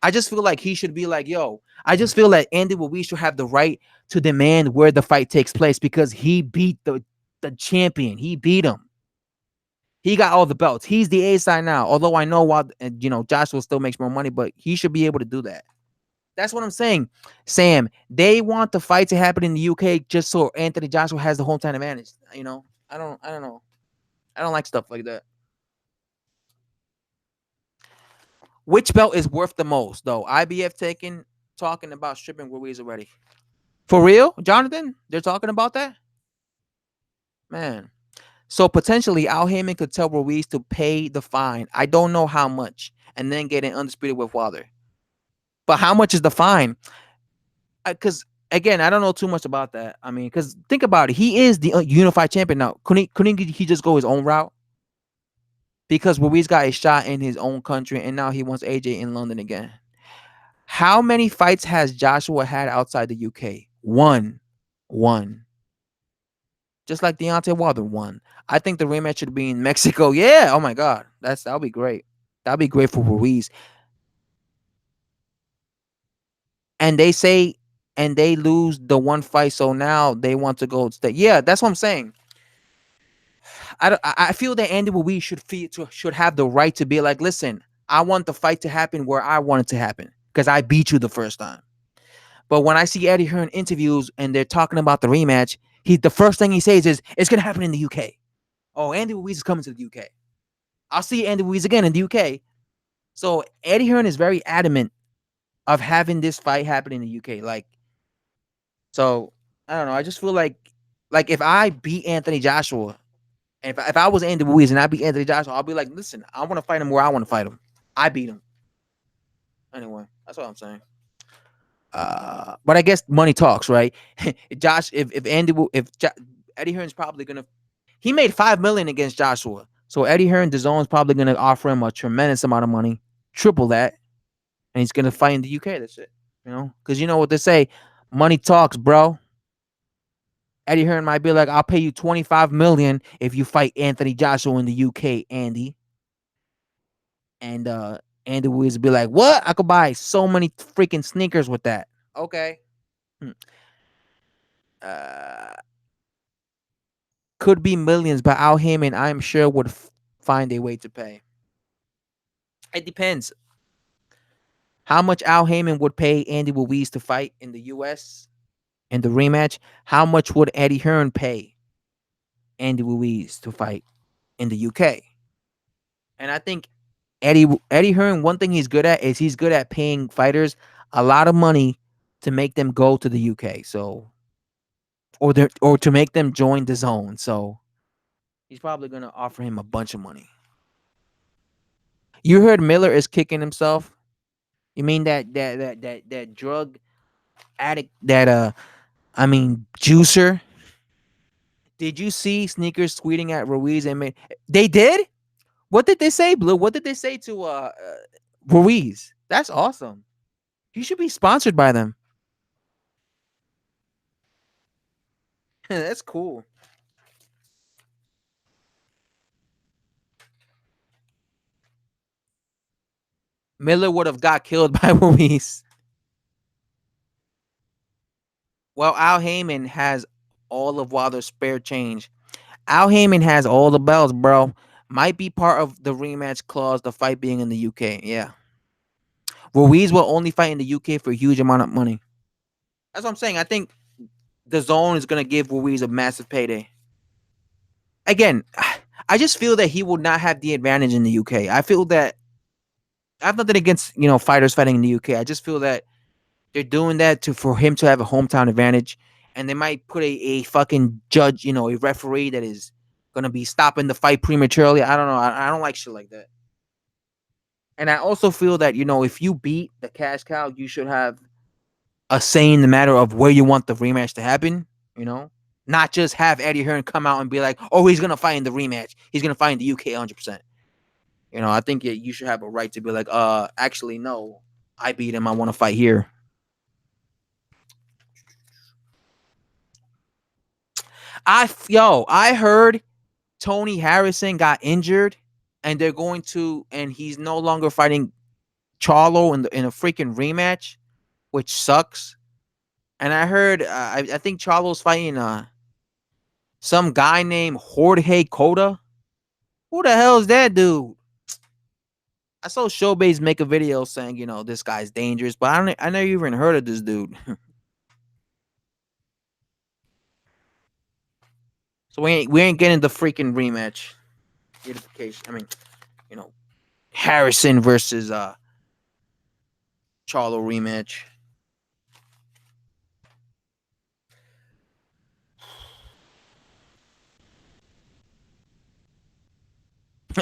I just feel like he should be like, yo, I just feel like Andy Ruiz should have the right to demand where the fight takes place because he beat the champion. He beat him. He got all the belts. He's the A side now. Although I know Joshua still makes more money, but he should be able to do that. That's what I'm saying. Sam, they want the fight to happen in the UK just so Anthony Joshua has the hometown advantage. I don't know. I don't like stuff like that. Which belt is worth the most, though? IBF talking about stripping Ruiz already. For real, Jonathan? They're talking about that? Man. So potentially Al Heyman could tell Ruiz to pay the fine. I don't know how much. And then get an undisputed with Wilder. But how much is the fine? Because again, I don't know too much about that. I mean, because think about it, he is the unified champion now. Couldn't he just go his own route? Because Ruiz got a shot in his own country, and now he wants AJ in London again. How many fights has Joshua had outside the UK? One. Just like Deontay Wilder won. I think the rematch should be in Mexico. Yeah. Oh my God. That'll be great. That'll be great for Ruiz. And they say, and they lose the one fight, so now they want to go stay. Yeah, that's what I'm saying. I feel that Andy Ruiz should have the right to be like, listen, I want the fight to happen where I want it to happen because I beat you the first time. But when I see Eddie Hearn interviews and they're talking about the rematch, the first thing he says is it's gonna happen in the UK. Oh, Andy Ruiz is coming to the UK. I'll see Andy Ruiz again in the UK. So Eddie Hearn is very adamant of having this fight happen in the UK. So I don't know. I just feel like if I beat Anthony Joshua, if I was Andy Ruiz and I beat Anthony Joshua, I'll be like, listen, I want to fight him where I want to fight him. I beat him. Anyway, that's what I'm saying. But I guess money talks, right? Josh, if Andy, Eddie Hearn's probably gonna, he made 5 million against Joshua, so Eddie Hearn, the zone's probably gonna offer him a tremendous amount of money, triple that, and he's gonna fight in the UK. That's it, because you know what they say, money talks, bro. Eddie Hearn might be like, I'll pay you 25 million if you fight Anthony Joshua in the UK, Andy. And Andy Ruiz would be like, what? I could buy so many freaking sneakers with that. Okay. Hmm. Uh, could be millions, but Al Heyman, I'm sure, would find a way to pay. It depends. How much Al Heyman would pay Andy Ruiz to fight in the US in the rematch? How much would Eddie Hearn pay Andy Ruiz to fight in the UK? And I think Eddie Hearn, one thing he's good at is he's good at paying fighters a lot of money to make them go to the UK. So or to make them join the zone. So he's probably gonna offer him a bunch of money. You heard Miller is kicking himself. You mean that drug addict, that I mean juicer? Did you see sneakers tweeting at Ruiz and they did? What did they say, Blue? What did they say to Ruiz? That's awesome. You should be sponsored by them. That's cool. Miller would have got killed by Ruiz. Well, Al Heyman has all of Wilder's spare change. Al Heyman has all the bells, bro. Might be part of the rematch clause, the fight being in the UK. Yeah. Ruiz will only fight in the UK for a huge amount of money. That's what I'm saying. I think the zone is going to give Ruiz a massive payday. Again, I just feel that he will not have the advantage in the UK. I feel that I have nothing against, fighters fighting in the UK. I just feel that they're doing that for him to have a hometown advantage, and they might put a fucking judge, a referee that is gonna be stopping the fight prematurely. I don't know. I don't like shit like that. And I also feel that if you beat the cash cow, you should have a say in the matter of where you want the rematch to happen. Not just have Eddie Hearn come out and be like, "Oh, he's gonna fight in the rematch. He's gonna fight in the UK 100%." I think you should have a right to be like, actually, no, I beat him. I want to fight here. I heard Tony Harrison got injured, and and he's no longer fighting Charlo in a freaking rematch, which sucks. And I heard, I think Charlo's fighting some guy named Jorge Cota. Who the hell is that dude? I saw Showbase make a video saying, this guy's dangerous, but I never even heard of this dude. So we ain't getting the freaking rematch. Unification. I mean, you know, Harrison versus Charlo rematch.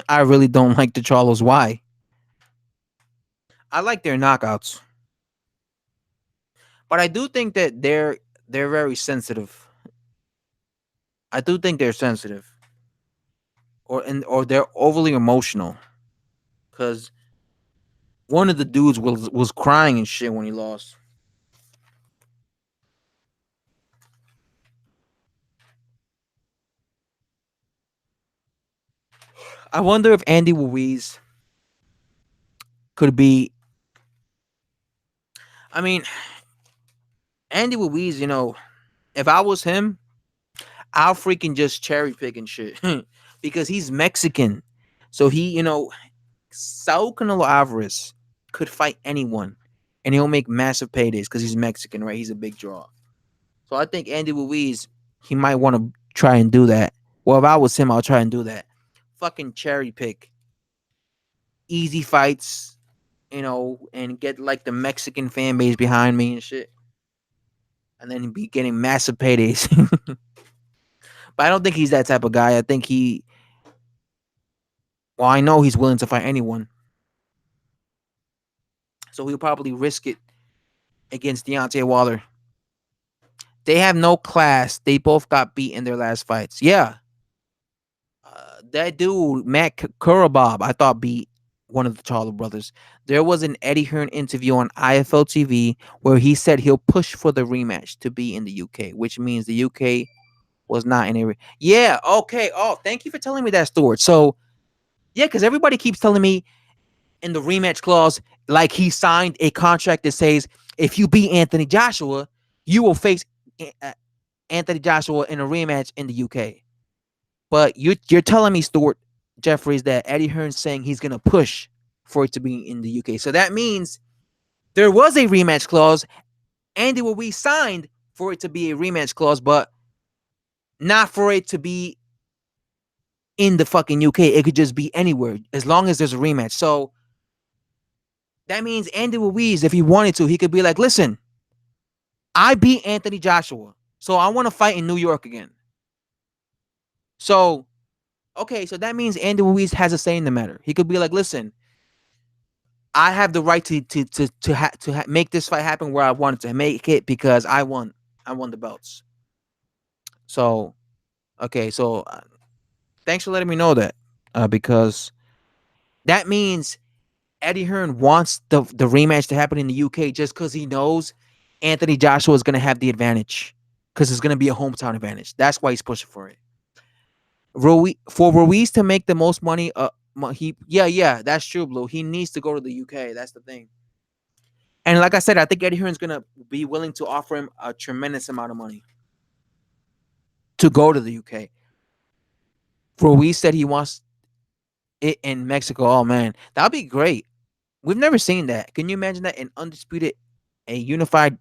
I really don't like the Charlos. Why? I like their knockouts. But I do think that they're very sensitive. I do think they're sensitive, or they're overly emotional. Because one of the dudes was crying and shit when he lost. I wonder if Andy Ruiz could be. I mean, Andy Ruiz. If I was him, I'll freaking just cherry pick and shit because he's Mexican. So Saul Canelo Alvarez could fight anyone, and he'll make massive paydays because he's Mexican, right? He's a big draw. So I think Andy Ruiz, he might want to try and do that. Well, if I was him, I'll try and do that. Fucking cherry pick, easy fights, and get like the Mexican fan base behind me and shit, and then be getting massive paydays. But I don't think he's that type of guy. I think well, I know he's willing to fight anyone, so he'll probably risk it against Deontay Wilder. They have no class. They both got beat in their last fights. Yeah, that dude Matt Kurabob, I thought beat one of the Charlo brothers. There was an Eddie Hearn interview on IFL TV where he said he'll push for the rematch to be in the UK, which means the UK was not in a. Yeah, okay. Oh, thank you for telling me that, Stuart. So yeah, because everybody keeps telling me in the rematch clause, like he signed a contract that says if you beat Anthony Joshua, you will face Anthony Joshua in a rematch in the UK. But you're telling me, Stuart Jeffries, that Eddie Hearn's saying he's gonna push for it to be in the UK. So that means there was a rematch clause. Andy will we signed for it to be a rematch clause, but not for it to be in the fucking UK. It could just be anywhere as long as there's a rematch. So that means Andy Ruiz, if he wanted to, he could be like, listen, I beat Anthony Joshua, so I want to fight in New York again. So, okay, so that means Andy Ruiz has a say in the matter. He could be like, listen, I have the right to make this fight happen where I wanted to make it because I won. I won the belts. So, okay, so thanks for letting me know that because that means Eddie Hearn wants the rematch to happen in the UK just because he knows Anthony Joshua is going to have the advantage because it's going to be a hometown advantage. That's why he's pushing for it. For Ruiz to make the most money, yeah, that's true, Blue. He needs to go to the UK. That's the thing. And like I said, I think Eddie Hearn's going to be willing to offer him a tremendous amount of money to go to the UK. Ruiz said he wants it in Mexico. Oh man, that'd be great. We've never seen that. Can you imagine that? An undisputed, a unified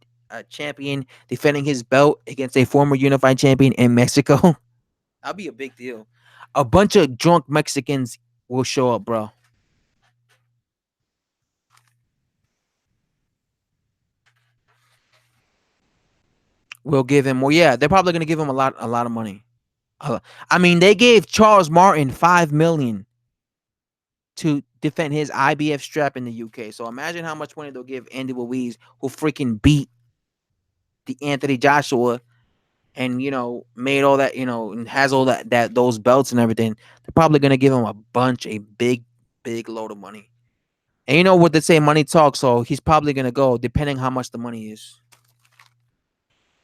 champion defending his belt against a former unified champion in Mexico. That'll be a big deal. A bunch of drunk Mexicans will show up, bro. We'll give him. Well, yeah, they're probably gonna give him a lot of money. I mean, they gave Charles Martin 5 million to defend his IBF strap in the UK. So imagine how much money they'll give Andy Ruiz, who freaking beat the Anthony Joshua and made all that and has all that those belts and everything. They're probably gonna give him a big load of money. And you know what they say, money talks. So he's probably gonna go, depending how much the money is.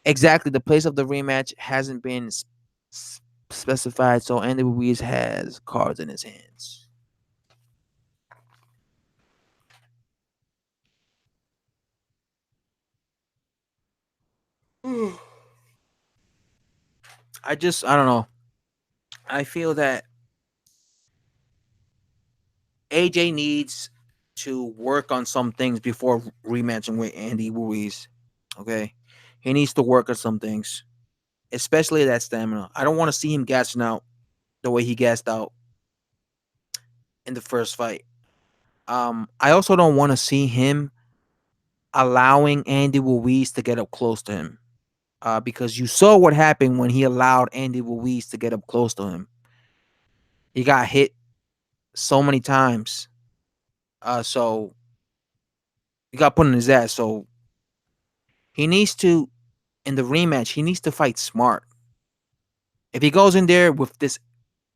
Exactly, the place of the rematch hasn't been specified, so Andy Ruiz has cards in his hands. I don't know. I feel that AJ needs to work on some things before rematching with Andy Ruiz. Okay, he needs to work on some things, especially that stamina. I don't want to see him gassing out the way he gassed out in the first fight. I also don't want to see him allowing Andy Ruiz to get up close to him. Because you saw what happened when he allowed Andy Ruiz to get up close to him. He got hit so many times. So he got put in his ass. So He needs to, in the rematch, he needs to fight smart. If he goes in there with this,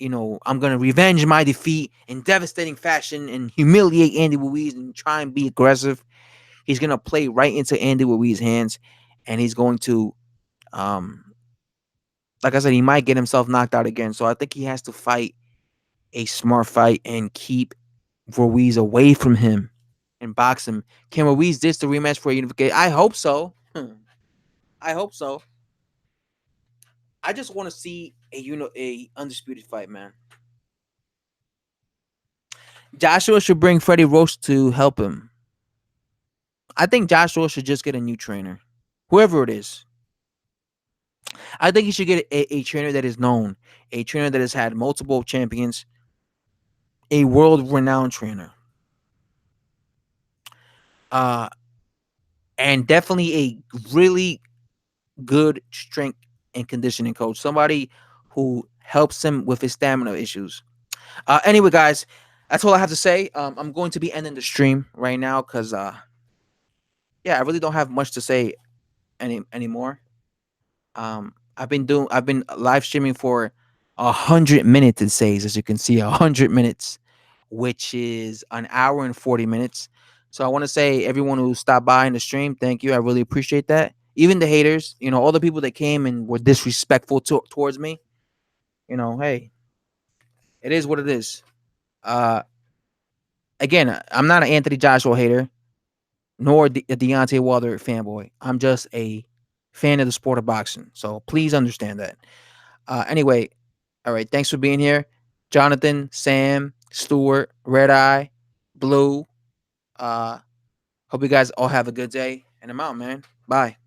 I'm gonna revenge my defeat in devastating fashion and humiliate Andy Ruiz and try and be aggressive, he's gonna play right into Andy Ruiz's hands, and he's going to, um, like I said, he might get himself knocked out again. So I think he has to fight a smart fight and keep Ruiz away from him and box him. Can Ruiz ditch the rematch for a unification? I hope so. I hope so. I just want to see a undisputed fight, man. Joshua should bring Freddie Roach to help him. I think Joshua should just get a new trainer, whoever it is. I think he should get a trainer that is known, a trainer that has had multiple champions, a world-renowned trainer, uh, and definitely a really good strength and conditioning coach. Somebody who helps him with his stamina issues. Anyway, guys, that's all I have to say. I'm going to be ending the stream right now because, yeah, I really don't have much to say anymore. I've been live streaming for 100 minutes. It says, as you can see, 100 minutes, which is an hour and 40 minutes. So I want to say everyone who stopped by in the stream, thank you. I really appreciate that. Even the haters, all the people that came and were disrespectful towards me. Hey, it is what it is. Uh, Again, I'm not an Anthony Joshua hater, nor a Deontay Wilder fanboy. I'm just a fan of the sport of boxing. So please understand that. Anyway, all right. Thanks for being here, Jonathan, Sam, Stuart, Red Eye, Blue. Hope you guys all have a good day. And I'm out, man. Bye.